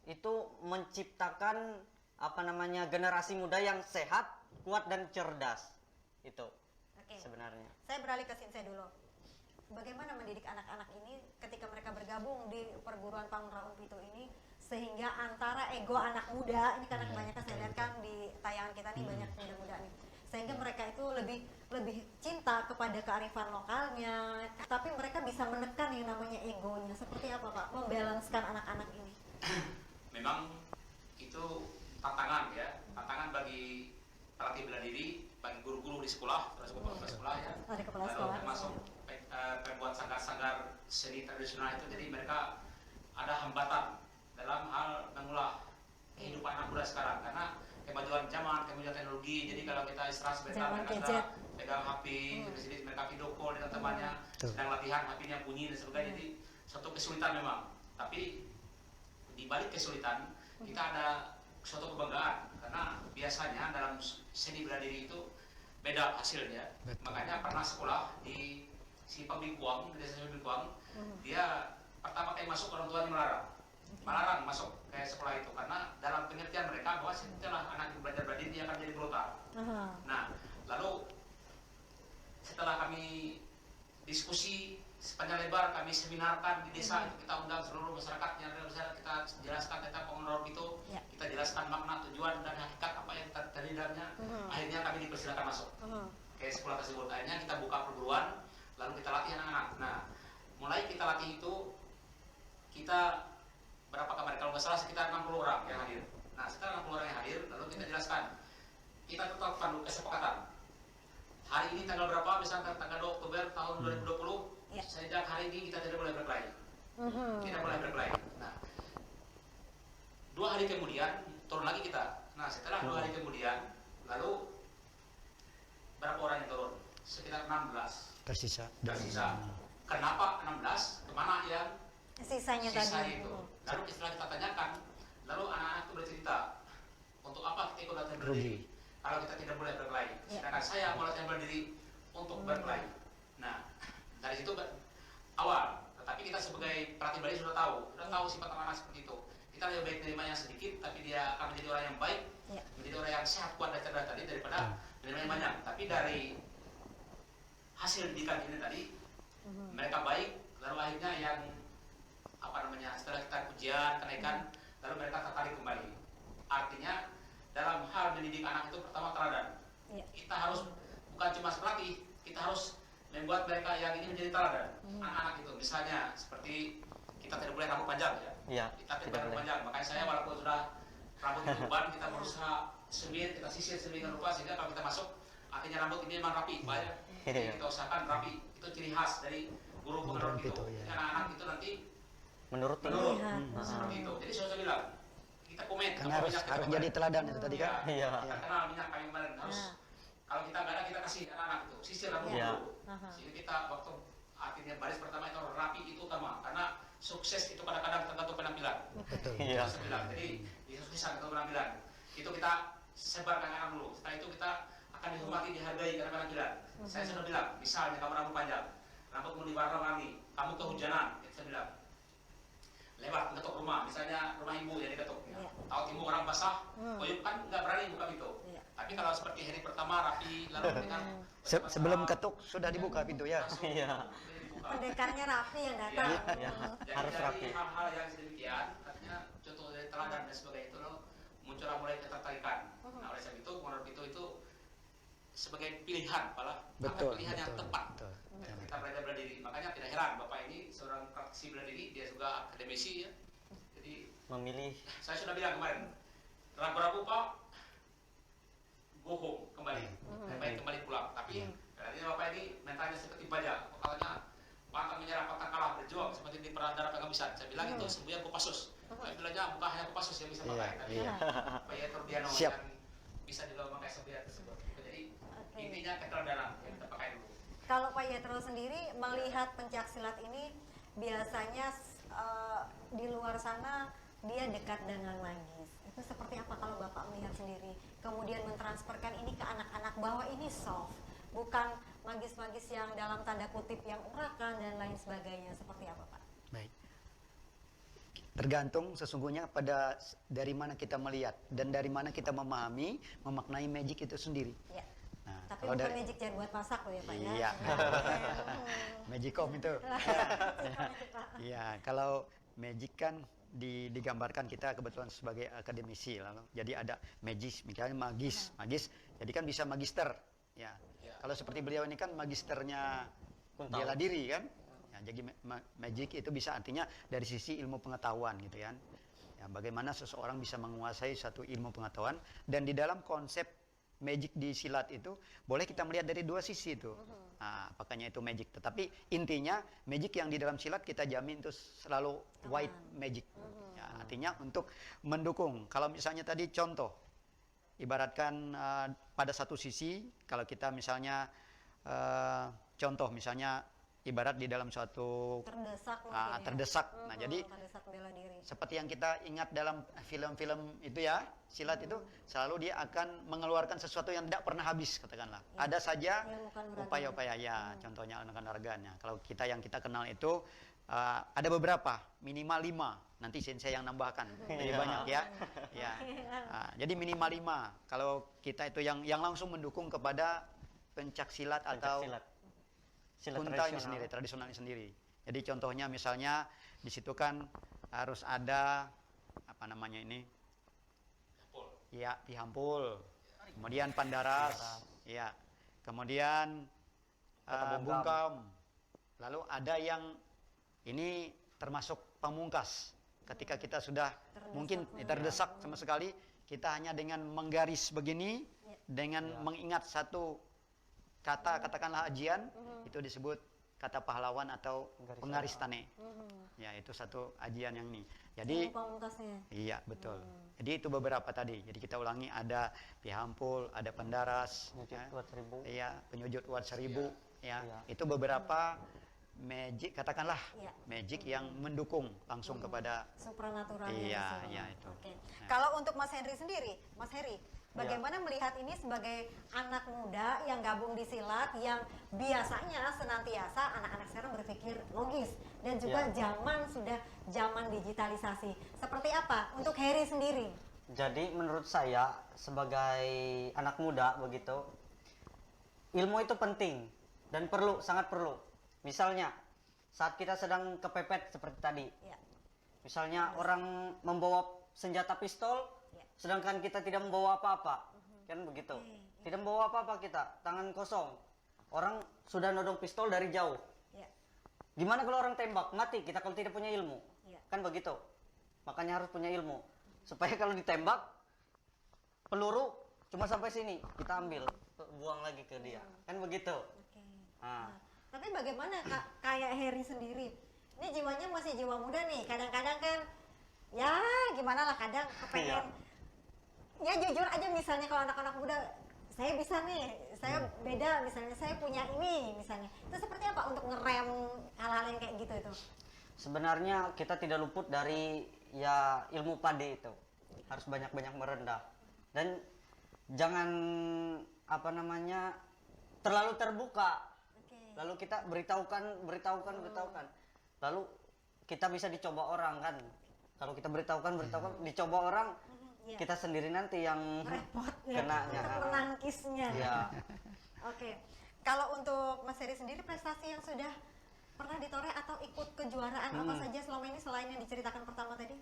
itu menciptakan apa namanya generasi muda yang sehat, kuat dan cerdas. Itu Oke. sebenarnya. Saya beralih ke Sensei dulu. Bagaimana mendidik anak-anak ini ketika mereka bergabung di perguruan Pangunron Pito ini sehingga antara ego anak muda ini karena kebanyakan saya lihat kan di tayangan kita nih banyak muda-muda nih, sehingga mereka itu lebih cinta kepada kearifan lokalnya, tapi mereka bisa menekan yang namanya egonya. Seperti apa Pak membalanskan anak-anak ini? Memang itu tantangan ya, tantangan bagi pelatih bela diri, bagi guru-guru di sekolah, kepala sekolah ya. Ada kepala Lalu sekolah. termasuk pembuat sanggar-sanggar seni tradisional itu, jadi mereka ada hambatan dalam hal mengolah kehidupan anak muda sekarang karena kemajuan zaman, kemajuan teknologi. Jadi kalau kita istirahat sebentar, Zaman mereka gadget. pegang HP, terus jadi mereka video call dengan temannya, Betul. sedang latihan, HP-nya bunyi dan sebagainya. Jadi suatu kesulitan memang. Tapi di balik kesulitan kita ada suatu kebanggaan karena biasanya dalam seni bela diri itu beda hasilnya. Betul. Makanya pernah sekolah di si Pabikuang, di desa Pabikuang, dia pertama kali masuk orang tuanya melarang masuk ke sekolah itu karena dalam pengertian mereka bahwa setelah anak itu belajar bela diri dia akan jadi brutal. Aha. Nah, lalu setelah kami diskusi sepanjang lebar, kami seminarkan di desa itu, kita undang seluruh masyarakat yang ada di desa, kita jelaskan tentang Pangunron itu, Ya. kita jelaskan makna, tujuan dan hakikat apa yang terjadi di dalamnya. Akhirnya kami dipersilakan masuk Aha. ke sekolah tersebut. Akhirnya kita buka perguruan, lalu kita latih anak-anak. Nah, mulai kita latih itu, kita berapa kemarin? Kalau nggak salah sekitar 60 orang yang hadir. Nah, sekitar 60 orang yang hadir, lalu kita jelaskan. Kita tetapkan dulu kesepakatan. Hari ini tanggal berapa? Misalkan tanggal 2 Oktober tahun 2020, Ya. sejak hari ini kita tidak boleh berkelahi. Tidak boleh berkelahi. Nah, 2 hari kemudian turun lagi kita. Nah, setelah 2 hari kemudian, lalu berapa orang yang turun? Sekitar 16 Tersisa. tersisa. Kenapa 16? Kemana yang Sisanya sisa tadi. itu? Lalu setelah kita tanyakan, lalu anak-anak itu bercerita, untuk apa kita ikut latihan berdiri? Kalau kita tidak boleh berkelahi. Ya. Sedangkan saya mau latihan berdiri untuk berkelahi. Nah, dari situ awal. Tetapi kita sebagai pelatih bela diri sudah tahu sifat anak-anak seperti itu. Kita lebih baik menerima yang sedikit, tapi dia akan menjadi orang yang baik, Ya. menjadi orang yang sehat, kuat dan cerdas tadi daripada menerima yang banyak. Tapi dari hasil didikan ini tadi, mereka baik, lalu akhirnya yang setelah kita ujian, kenaikan, lalu mereka tertarik kembali. Artinya dalam hal mendidik anak itu pertama teladan. Iya. Kita harus bukan cuma berlatih, kita harus membuat mereka yang ini menjadi teladan. Anak-anak itu, misalnya seperti kita tidak boleh rambut panjang ya. Iya, Kita tidak tidak boleh rambut boleh. panjang. Makanya saya walaupun sudah rambut diuban, kita berusaha semir, kita sisir sedemikian rupa sehingga kalau kita masuk, akhirnya rambut ini memang rapi, Pak ya. Jadi Iya. kita usahakan rapi. Itu ciri khas dari guru pengenal itu. Itu, ya. Jadi anak-anak itu nanti Menurut menurut Lihat. seperti itu. Jadi saya bilang, kita komen. Kan apa harus minyak kita harus komen. jadi teladan itu tadi kan. Iya. Kita kenal minyak kayu kemarin harus Nah. kalau kita nggak ada kita kasih anak-anak itu sisir rambut Iya. dulu. Aha. Sehingga kita waktu akhirnya baris pertama itu rapi itu utama karena sukses itu kadang-kadang tergantung penampilan. Betul. Iya. Saya bilang jadi di susah tergantung penampilan. Itu kita sebarkan anak dulu. Setelah itu kita akan dihormati dihargai karena penampilan. Saya sudah bilang misalnya kamu rambut panjang, rambutmu diwarna-warni, kamu kehujanan, itu saya bilang lewat ketuk rumah, misalnya rumah ibu yang diketuk. Iya. Tahu timu orang basah, koyuk kan nggak berani buka pintu. Iya. Tapi kalau seperti hari pertama rapi, lalu dengan Sebelum ketuk sudah dibuka pintu ya. langsung Iya. dibuka. Pendekarnya rapi yang datang. Iya. Jadi Harus dari rapi. hal-hal yang sedemikian, artinya contoh dari teladan dan sebagainya itu loh, muncullah mulai ketertarikan. Nah oleh sebab itu menurut itu sebagai pilihan, malah Betul. pilihan yang Betul. tepat. Betul. Dan kita belajar bela diri, makanya tidak heran bapak ini seorang praktisi bela diri, dia juga akademisi ya. Jadi Memilih. saya sudah bilang kemarin, ragu-ragu pak, go home kembali, lebih baik kembali pulang. Tapi artinya bapak ini mentalnya seperti baja, pokoknya pantang menyerah, pantang kalah, berjuang seperti di perantara penghabisan. Saya bilang itu semboyan Kopassus. Saya bilangnya bukan hanya Kopassus yang bisa pakai, tapi Iya. Pak Yaitur Diano Siap. yang bisa juga memakai semboyan tersebut. Jadi Oke. intinya keteladanan yang kita pakai dulu. Kalau Pak Yetro sendiri melihat pencak silat ini biasanya di luar sana dia dekat dengan magis. Itu seperti apa kalau Bapak melihat sendiri? Kemudian mentransferkan ini ke anak-anak bahwa ini soft, bukan magis-magis yang dalam tanda kutip yang urakan dan lain sebagainya. Seperti apa Pak? Baik. Tergantung sesungguhnya pada dari mana kita melihat dan dari mana kita memahami, memaknai magic itu sendiri. Ya. Nah, Tapi kalau bukan dari magic jar buat masak loh ya Pak ya? Iya. Magicom itu. Iya, kalau magic kan digambarkan kita kebetulan sebagai akademisi lalu. Jadi ada magis, misalnya magis. Jadi kan bisa magister, ya. Ya. Kalau seperti beliau ini kan magisternya Kuntal. bela diri kan. Ya, jadi magic itu bisa artinya dari sisi ilmu pengetahuan gitu kan. Ya, bagaimana seseorang bisa menguasai satu ilmu pengetahuan dan di dalam konsep magic di silat itu boleh kita melihat dari dua sisi itu. Nah, apakahnya itu magic, tetapi intinya magic yang di dalam silat kita jamin itu selalu white magic. Ya, artinya untuk mendukung. Kalau misalnya tadi contoh, ibaratkan pada satu sisi, kalau kita misalnya contoh misalnya ibarat di dalam suatu Terdesak mungkin ya? terdesak. Nah, jadi terdesak bela diri. seperti yang kita ingat dalam film-film itu ya, silat itu selalu dia akan mengeluarkan sesuatu yang tidak pernah habis katakanlah. Ada saja Ilmu kanuragan. upaya-upaya ya, contohnya ilmu kanuragan. Kalau kita yang kita kenal itu ada beberapa, minimal 5. Nanti sensei yang nambahkan lebih Iya. banyak ya. Ya. Jadi minimal 5. Kalau kita itu yang langsung mendukung kepada pencak silat atau Silat. Silat kunta ini tradisional. sendiri, tradisional ini sendiri. Jadi contohnya misalnya di situ kan harus ada apa namanya ini? Pol. Ya, pihampul. Kemudian pandaras, ya. Kemudian Kata bungkam. bungkam. Lalu ada yang ini termasuk pamungkas. Ketika kita sudah mungkin terdesak sama sekali, kita hanya dengan menggaris begini, dengan mengingat satu kata katakanlah ajian, itu disebut kata pahlawan atau Penggaris pengaris tane. Ya, itu satu ajian yang ini. Jadi Ilmu pamungkasnya. iya, betul. Jadi itu beberapa tadi. Jadi kita ulangi, ada pihampul, ada pendaras, Penyujud ya. buat 1000. Iya, penyujud wat 1000, ya. Iya. Itu beberapa magic, katakanlah Iya. magic yang mendukung langsung kepada Supranatural. Iya, iya, itu. Oke. Nah. Kalau untuk Mas Henry sendiri, Mas Henry, bagaimana melihat ini sebagai anak muda yang gabung di silat yang biasanya senantiasa anak-anak sekarang berpikir logis dan juga sudah zaman digitalisasi. Seperti apa untuk Harry sendiri? Jadi menurut saya sebagai anak muda begitu, ilmu itu penting dan perlu, sangat perlu. Misalnya saat kita sedang kepepet seperti tadi, Ya. misalnya orang membawa senjata pistol, Ya. sedangkan kita tidak membawa apa-apa, kan begitu. Oke. Tidak bawa apa-apa kita, tangan kosong. Orang sudah nodong pistol dari jauh. Ya. Gimana kalau orang tembak? Mati kita kalau tidak punya ilmu. Ya. Kan begitu. Makanya harus punya ilmu. Supaya kalau ditembak, peluru cuma sampai sini, kita ambil, buang lagi ke dia. Kan begitu. Oke. Nah. Tapi bagaimana kayak Heri sendiri? Ini jiwanya masih jiwa muda nih. Kadang-kadang kan ya gimana lah kadang kepengen. Ya jujur aja misalnya kalau anak-anak muda saya bisa nih, saya beda misalnya saya punya ini misalnya. Itu seperti apa untuk ngerem hal-hal yang kayak gitu itu? Sebenarnya kita tidak luput dari ya ilmu pade itu. Harus banyak-banyak merendah. Dan jangan apa namanya terlalu terbuka. Oke. Lalu kita beritahukan. Lalu kita bisa dicoba orang kan. Kalau kita beritahukan, dicoba orang, Iya. kita sendiri nanti yang Repotnya, kenanya. menangkisnya. Ya. Oke. Kalau untuk Mas Heri sendiri prestasi yang sudah pernah ditoreh atau ikut kejuaraan apa saja selama ini selain yang diceritakan pertama tadi?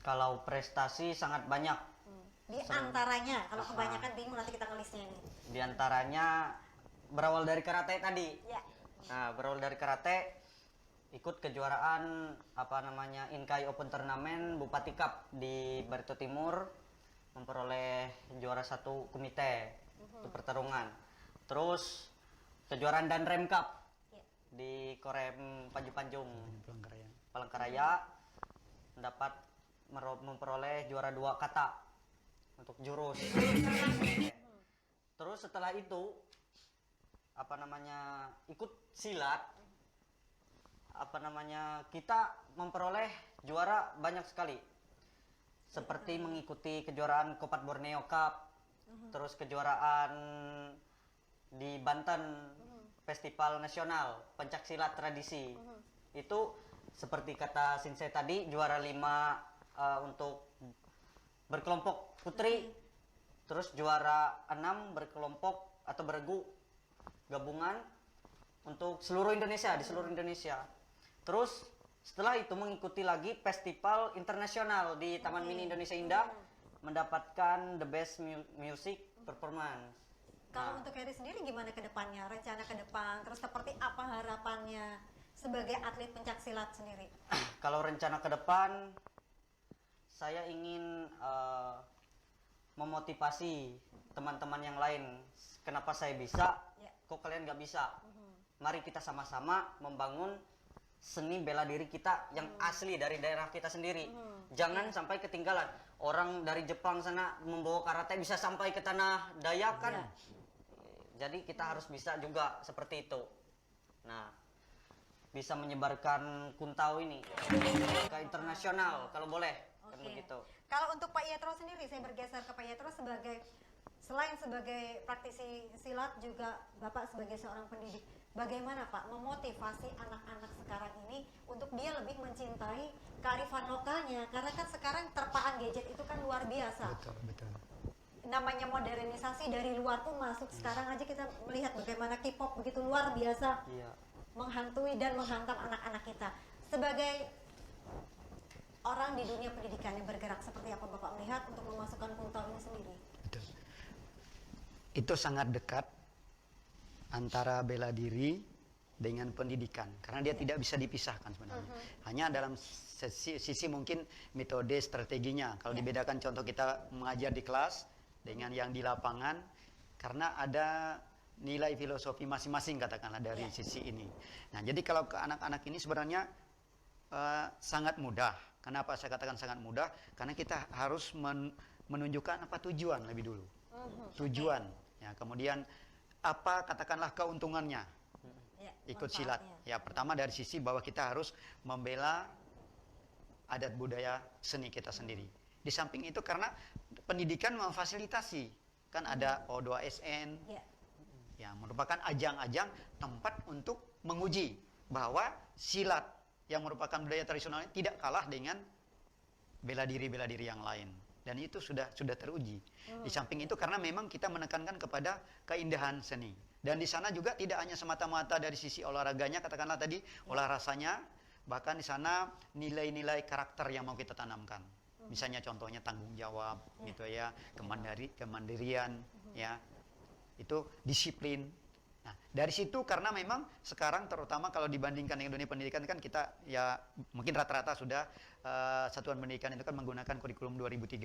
Kalau prestasi sangat banyak. Di antaranya, kalau kebanyakan bingung nanti kita ngelisnya ini. Di antaranya berawal dari karate tadi. Ya. Nah, berawal dari karate, ikut kejuaraan apa namanya Inkai Open Turnamen Bupati Cup di Barito Timur, memperoleh juara 1 komite untuk pertarungan. Terus kejuaraan Danrem Cup Ya. di Korem Panju Panjung Pelanggaraya. Palangkaraya, mendapat memperoleh juara 2 kata untuk jurus. Terus setelah itu apa namanya ikut silat, apa namanya kita memperoleh juara banyak sekali, seperti mengikuti kejuaraan Kopat Borneo Cup, terus kejuaraan di Banten, Festival Nasional Pencak Silat Tradisi. Itu seperti kata Shinsei tadi, juara 5 untuk berkelompok putri, terus juara 6 berkelompok atau beregu gabungan untuk seluruh Indonesia, di seluruh Indonesia. Terus setelah itu mengikuti lagi festival internasional di Taman Mini Indonesia Indah, mendapatkan the best music performance. Kalau untuk Heri sendiri gimana ke depannya? Rencana ke depan, terus seperti apa harapannya sebagai atlet pencak silat sendiri? Kalau rencana ke depan, saya ingin memotivasi teman-teman yang lain. Kenapa saya bisa? Ya. Kok kalian nggak bisa? Mari kita sama-sama membangun seni bela diri kita yang asli dari daerah kita sendiri. Jangan sampai ketinggalan. Orang dari Jepang sana membawa karate bisa sampai ke tanah Dayak kan. Ya. Jadi kita harus bisa juga seperti itu. Nah, bisa menyebarkan Kuntao ini ke internasional kalau boleh. Kan Oke. begitu. Kalau untuk Pak Yetro sendiri, saya bergeser ke Pak Yetro sebagai selain sebagai praktisi silat juga Bapak sebagai seorang pendidik. Bagaimana Pak memotivasi anak-anak sekarang ini untuk dia lebih mencintai kearifan lokalnya? Karena kan sekarang terpaan gadget itu kan luar biasa. Betul. Namanya modernisasi dari luar pun masuk. Sekarang aja kita melihat bagaimana K-pop begitu luar biasa Iya. menghantui dan menghantam anak-anak kita. Sebagai orang di dunia pendidikan yang bergerak, seperti apa Bapak melihat untuk memasukkan Kuntao ini sendiri? Betul. Itu sangat dekat antara bela diri dengan pendidikan karena dia tidak bisa dipisahkan sebenarnya. Hanya dalam sisi mungkin metode strateginya. Kalau dibedakan contoh kita mengajar di kelas dengan yang di lapangan karena ada nilai filosofi masing-masing katakanlah dari sisi ini. Nah, jadi kalau ke anak-anak ini sebenarnya sangat mudah. Kenapa saya katakan sangat mudah? Karena kita harus menunjukkan apa tujuan lebih dulu. Tujuan. Ya, kemudian apa katakanlah keuntungannya Ya, ikut silat. manfaatnya. Ya, pertama dari sisi bahwa kita harus membela adat budaya seni kita sendiri. Di samping itu karena pendidikan memfasilitasi kan ada O2SN Ya. yang merupakan ajang-ajang tempat untuk menguji bahwa silat yang merupakan budaya tradisional ini tidak kalah dengan bela diri yang lain. Dan itu sudah teruji. Di samping itu karena memang kita menekankan kepada keindahan seni. Dan di sana juga tidak hanya semata-mata dari sisi olahraganya, katakanlah tadi olah rasanya, bahkan di sana nilai-nilai karakter yang mau kita tanamkan. Misalnya contohnya tanggung jawab, gitu ya, kemandirian, ya, itu disiplin. Nah, dari situ karena memang sekarang terutama kalau dibandingkan dengan dunia pendidikan kan kita ya mungkin rata-rata sudah satuan pendidikan itu kan menggunakan kurikulum 2013.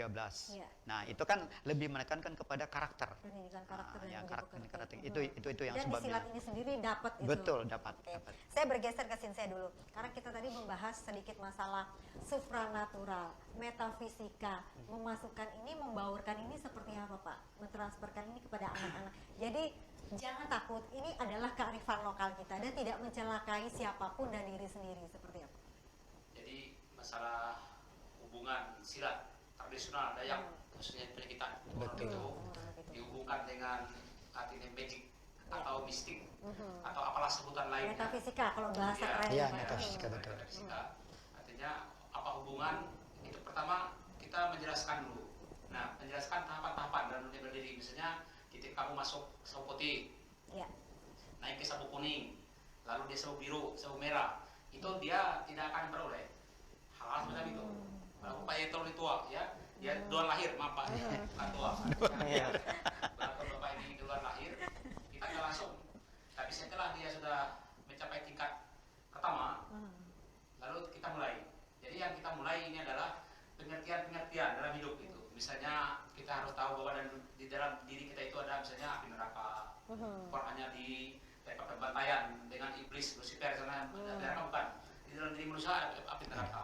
Iya. Nah, itu kan lebih menekankan kepada karakter. Pendidikan karakter Nah, yang ya, menjadi karakter pekerjaan. itu yang Dan di sebabnya. silat ini sendiri dapat itu. Betul, dapat. Oke. Saya bergeser ke Sinsei dulu karena kita tadi membahas sedikit masalah supranatural, metafisika, memasukkan ini, membaurkan ini seperti apa Pak? Mentransferkan ini kepada anak-anak. Jadi jangan takut, ini adalah kearifan lokal kita dan tidak mencelakai siapapun dan diri sendiri seperti apa? Jadi masalah hubungan silat tradisional Dayak khususnya pendidikan Betul. itu dihubungkan dengan artinya magic atau mistik atau apalah sebutan lainnya. Metafisika kalau bahasa Iya, keren iya, Pak. metafisika, betul. Metafisika. Artinya apa hubungan itu pertama kita menjelaskan dulu. Nah, menjelaskan tahapan-tahapan dalam dunia berdiri. Misalnya ketika kamu masuk sabu putih, Iya. naik ke sabu kuning, lalu dia sabu biru, sabu merah, itu dia tidak akan beroleh hal-hal semacam itu. Kalau Pak Yetol ini tua, ya, dia duluan lahir, maaf Pak, bukan tua. Iya. Kalau Bapak ini duluan lahir, kita nggak langsung. Tapi setelah dia sudah mencapai tingkat pertama, lalu kita mulai. Jadi yang kita mulai ini adalah pengertian-pengertian dalam hidup itu. Misalnya kita harus tahu bahwa di dalam diri kita itu ada misalnya api neraka, bukan hanya di tempat pembantaian dengan iblis Lucifer sana neraka bukan. Di dalam diri manusia ada api neraka,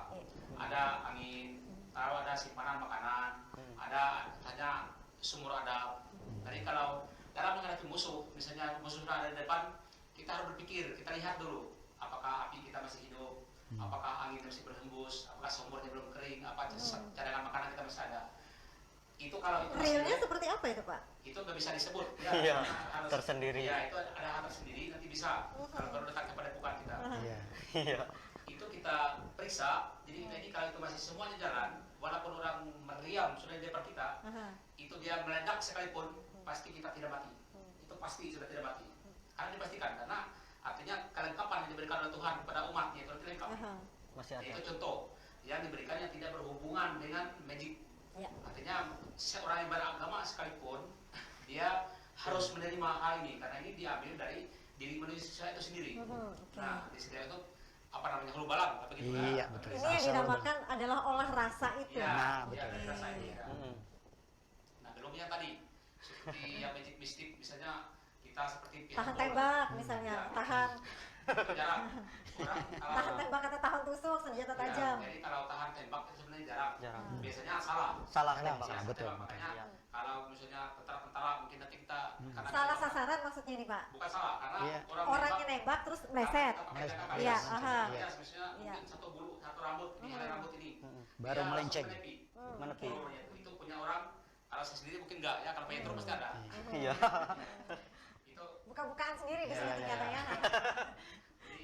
ada angin, tahu ada simpanan makanan, ada hanya sumur ada. Jadi kalau dalam menghadapi musuh, misalnya musuh sudah ada di depan, kita harus berpikir, kita lihat dulu apakah api kita masih hidup, apakah angin masih berhembus, apakah sumurnya belum kering, apa cadangan makanan kita masih ada. Itu kalau itu Realnya seperti apa itu Pak? itu nggak bisa disebut. Iya, tersendiri. Ya, itu ada hal tersendiri, nanti bisa kalau baru datang kepada bukan kita. Iya. Iya. Itu kita periksa, jadi ini kalau itu masih semuanya jalan, walaupun orang meriam sudah di depan kita, itu dia meledak sekalipun, pasti kita tidak mati. Itu pasti sudah tidak mati. Karena dipastikan, karena artinya kelengkapan yang diberikan oleh Tuhan kepada umatnya itu lengkap. Masih ada. Itu contoh yang diberikan yang tidak berhubungan dengan magic. Ya. Artinya seorang yang beragama sekalipun dia harus menerima hal ini karena ini diambil dari diri manusia itu sendiri. Nah, di situ itu apa namanya hulu balang, apa gitu kan? Iya, betul. Ini yang dinamakan adalah olah rasa itu. Ya, Nah, ya, betul. rasa ini, ya. Mm-mm. Nah, belum yang tadi seperti yang magic mistik misalnya kita seperti Tahan pihak tembak misalnya, Ya. tahan jarang. Orang tahan tembak atau tahan tusuk senjata ya, tajam. jadi kalau tahan tembak itu sebenarnya jarang. Jarang. Biasanya salah. Salah Salah, tembak. salah. Biasa betul, tembak. Makanya Iya. kalau misalnya tentara-tentara mungkin nanti kita karena Salah kita- sasaran maksudnya nih Pak. bukan salah karena Iya. Orangnya nembak terus meleset. Iya, aha. Iya, misalnya Iya. mungkin satu bulu, satu rambut, ini helai rambut ini. Baru Dia melenceng. langsung menepi. Menepi. Pelurunya itu punya orang, kalau saya sendiri mungkin enggak ya, kalau Petro pasti ada. Iya. Itu Buka-bukaan sendiri di Iya, sini iya, katanya. jadi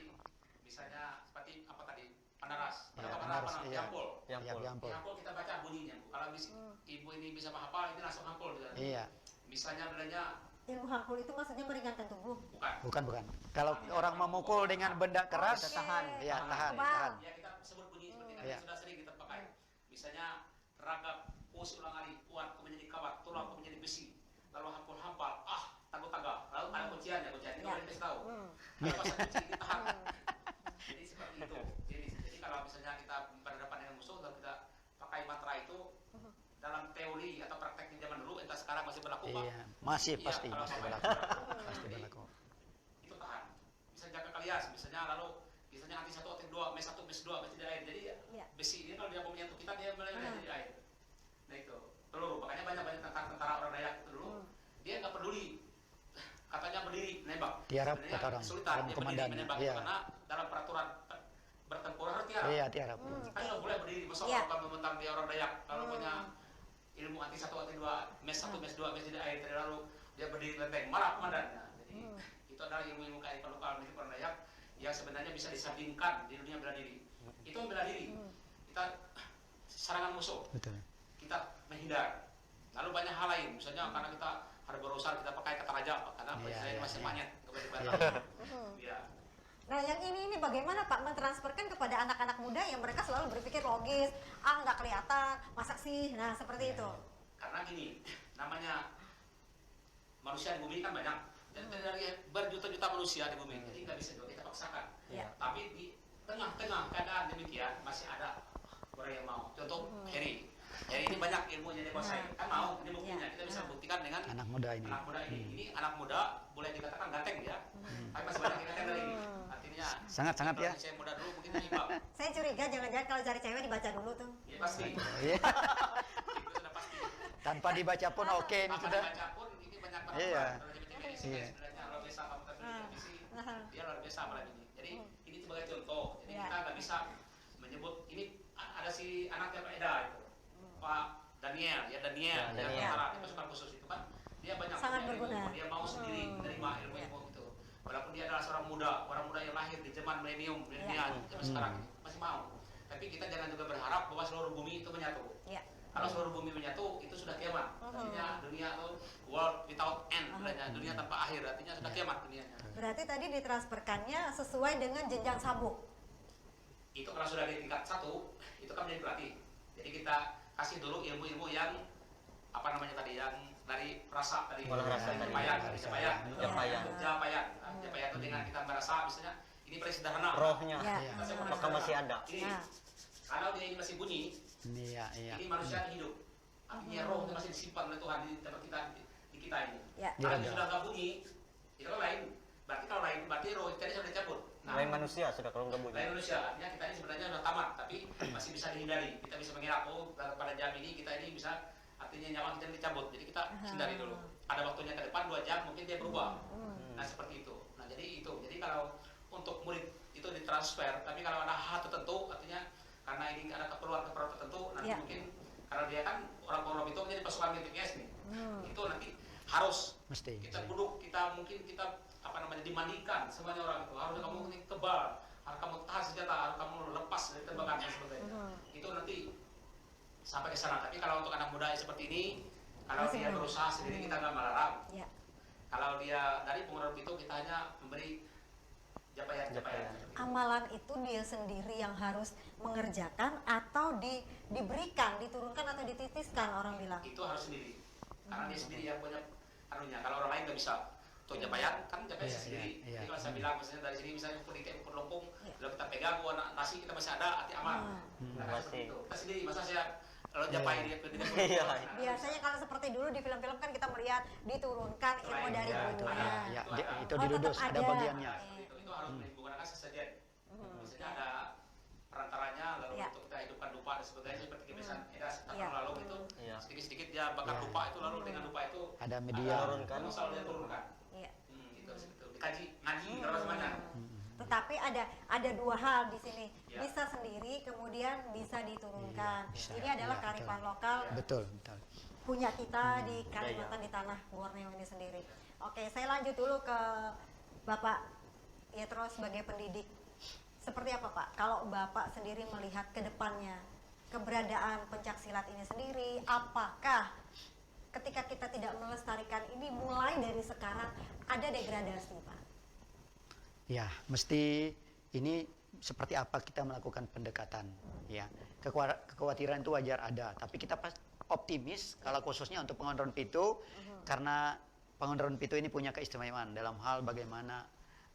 misalnya seperti apa tadi? Panaras. Iya, Atau panaras, apa? iya. Jampol. Yang Iya, pol. Jampol. Jampol kita baca bunyinya, Bu. Kalau ibu ini bisa menghafal, ini langsung hafal. Iya. Misalnya bilangnya Ilmu hangkul itu maksudnya meringankan tubuh. bukan. Bukan. Kalau orang memukul dengan benda keras, Oke. tahan. ya tahan, Kebal. tahan. Ya kita sebut bunyi seperti Iya. yang sudah sering kita pakai. Misalnya ragap pus ulang kali kuat menjadi kawat, tulang menjadi besi. Lalu hampul-hampal, tago-taga. Lalu ada kunciannya, kuncian ini Ya. boleh dikasih tahu. Kalau pasang kunci ditahan. Jadi seperti itu. Jadi kalau misalnya kita berhadapan dengan musuh lalu kita pakai mantra itu dalam teori atau praktek di zaman dulu, entah sekarang masih berlaku Pak. Iya, masih Iya, pasti kalau masih pakai berlaku. Pasti Jadi, berlaku. itu tahan. Bisa jaga kalias, misalnya lalu misalnya anti 1, anti 2, mes 1, mes 2, mes tidak air. Jadi Iya. besi ini kalau dia mau menyentuh kita dia mulai jadi air. Nah itu peluru. Makanya banyak tentara orang Dayak itu dulu dia nggak peduli. Katanya berdiri nembak. Tiarap, Sebenarnya kata orang kesulitan dia komandan. berdiri menembak Iya. karena dalam peraturan bertempur harus tiarap. Iya, tiarap. Kan nggak boleh berdiri. Masa Iya. orang membentang dia orang Dayak kalau punya ilmu anti 1, anti 2, mes 1, mes 2, mes tidak air. Lalu dia berdiri lenteng marah komandan. Nah, jadi itu adalah ilmu-ilmu kearifan lokal milik orang Dayak yang sebenarnya bisa disandingkan di dunia bela diri. Itu bela diri. Kita serangan musuh, Betul. kita menghindar. Lalu banyak hal lain, misalnya karena kita harus berusaha kita pakai kata raja, karena Iya, presiden iya, masih iya. monyet, Iya. ya. Nah, yang ini bagaimana Pak mentransferkan kepada anak-anak muda yang mereka selalu berpikir logis, nggak kelihatan, masa sih? Nah, seperti itu. Karena gini, namanya manusia di bumi kan banyak. Dan dari berjuta-juta manusia di bumi, jadi nggak bisa juga kita paksakan. Iya. Tapi di tengah-tengah keadaan demikian masih ada orang yang mau. Contoh Heri. Heri ini banyak ilmunya dia kuasai. Kan mau, ini buktinya. Kita bisa buktikan dengan Anak muda ini. anak muda ini. Ini anak muda boleh dikatakan ganteng ya. Tapi masih banyak yang ganteng dari ini. Artinya Sangat-sangat ya. kalau saya muda dulu mungkin nyimak. Saya curiga jangan-jangan kalau cari cewek dibaca dulu tuh. Ya pasti. Iya. Itu sudah pasti. Tanpa dibaca pun oke ini Apa sudah. dibaca pun ini banyak Iya. perempuan. Kalau di TV di sini Iya. sebenarnya luar biasa kamu tapi di televisi dia luar biasa apalagi ini. Jadi ini sebagai contoh. Jadi Iya. kita nggak bisa menyebut ini ada si anaknya Pak Eda itu. Pak Daniel, ya Daniel, Ya, yang Daniel. tentara, itu pasukan khusus itu kan dia banyak Sangat punya ilmu, berguna. dia mau sendiri menerima ilmu-ilmu itu. Walaupun dia adalah seorang muda, orang muda yang lahir di zaman milenium, zaman sekarang ini masih mau. Tapi kita jangan juga berharap bahwa seluruh bumi itu menyatu. Ya. Kalau seluruh bumi menyatu itu sudah kiamat. Artinya dunia itu world without end, artinya dunia tanpa akhir, artinya sudah kiamat dunianya. Berarti tadi ditransferkannya sesuai dengan jenjang sabuk. Itu kalau sudah di tingkat 1, itu kan menjadi pelatih. Jadi kita kasih dulu ilmu-ilmu yang apa namanya tadi yang dari rasa tadi Olah rasa tadi. Japayat, Japayat, Japayat. Japayat. Japayat itu dengan kita merasa misalnya ini paling sederhana. Rohnya, Ya. apakah masih ada? Ini, Nah. kalau dia ini masih bunyi, Iya, iya. ini manusia hidup. Artinya rohnya masih disimpan oleh Tuhan di tempat kita di kita ini. Ya. Kalau Diraga. sudah nggak bunyi, itu kan lain. Berarti kalau lain, berarti roh kita ini sudah dicabut. Lain manusia sudah kalau nggak bunyi. Lain manusia, artinya kita ini sebenarnya sudah tamat, tapi masih bisa dihindari. Kita bisa mengira, oh pada jam ini kita ini bisa, artinya nyawa kita ini dicabut. Jadi kita hindari dulu. Ada waktunya ke depan 2 jam, mungkin dia berubah. Nah seperti itu. Nah jadi itu. Jadi kalau untuk murid itu ditransfer, tapi kalau ada hal tertentu, artinya karena ini ada keperluan tertentu, nanti Ya. mungkin karena dia kan orang itu menjadi pasukan GTPS nih, itu nanti harus Mesti. kita duduk, kita mungkin kita apa namanya dimandikan semuanya orang itu harus kamu ini kebal, harus kamu tahan senjata, harus kamu lepas dari tembakan dan sebagainya. Itu nanti sampai ke sana. Tapi kalau untuk anak muda seperti ini, kalau Masih dia belum. berusaha sendiri kita nggak melarang. Ya. Kalau dia dari pengurus itu kita hanya memberi japayat. Amalan itu dia sendiri yang harus mengerjakan atau diberikan, diturunkan atau dititiskan orang bilang. Itu harus sendiri. Karena dia sendiri yang punya anunya. Kalau orang lain nggak bisa. Tuh japayat kan japayat Iya, sendiri. iya, iya. Jadi kalau saya bilang misalnya dari sini misalnya ukur kayak ukur lempung, Iya. kalau kita pegang gua nasi kita masih ada, hati aman. Nah, Masih. seperti itu. Kita sendiri masa saya kalau japai dia Iya. Biasanya kalau seperti dulu di film-film kan kita melihat diturunkan ilmu dari Ya, gurunya. Ya, Itu di- ada. itu Oh, didudus, tetap ada ada. bagiannya. Itu harus menggunakan sesajen. Misalnya ada perantaranya, lalu Ya. untuk kita hidupkan dupa dan sebagainya seperti kebiasaan kita tahun Ya. lalu itu Iya. sedikit-sedikit dia bakar Ya. dupa itu lalu dengan dupa itu Ada media. Turunkan. itu selalu dia turunkan. Iya. Itu seperti itu. Dikaji, ngaji terus semuanya. Tetapi ada 2 hal di sini. Ya. Bisa sendiri, kemudian bisa diturunkan. Iya, bisa. Ini adalah Iya, kearifan betul. lokal Betul, betul. punya kita di Kalimantan, di tanah Borneo ini sendiri. Oke, saya lanjut dulu ke Bapak ya terus sebagai pendidik. Seperti apa Pak? Kalau Bapak sendiri melihat ke depannya keberadaan pencak silat ini sendiri, apakah ketika kita tidak melestarikan ini mulai dari sekarang ada degradasi Pak? Ya, mesti ini seperti apa kita melakukan pendekatan, ya. Kekhawatiran itu wajar ada, tapi kita optimis kalau khususnya untuk Pengontrol Pitu, karena Pengontrol Pitu ini punya keistimewaan dalam hal bagaimana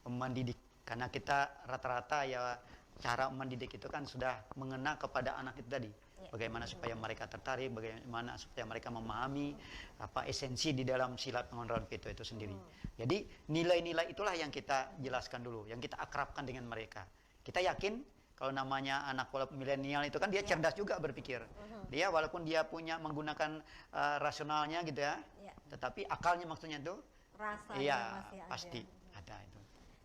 mendidik. Karena kita rata-rata ya cara mendidik itu kan sudah mengena kepada anak itu tadi. Bagaimana supaya mereka tertarik, bagaimana supaya mereka memahami apa esensi di dalam silat Pengontrol Pitu itu sendiri. Jadi nilai-nilai itulah yang kita jelaskan dulu, yang kita akrabkan dengan mereka. Kita yakin kalau namanya anak milenial itu kan dia cerdas juga berpikir. Dia walaupun dia punya menggunakan rasionalnya gitu ya, tetapi akalnya maksudnya itu Rasanya iya masih ada. pasti ada itu.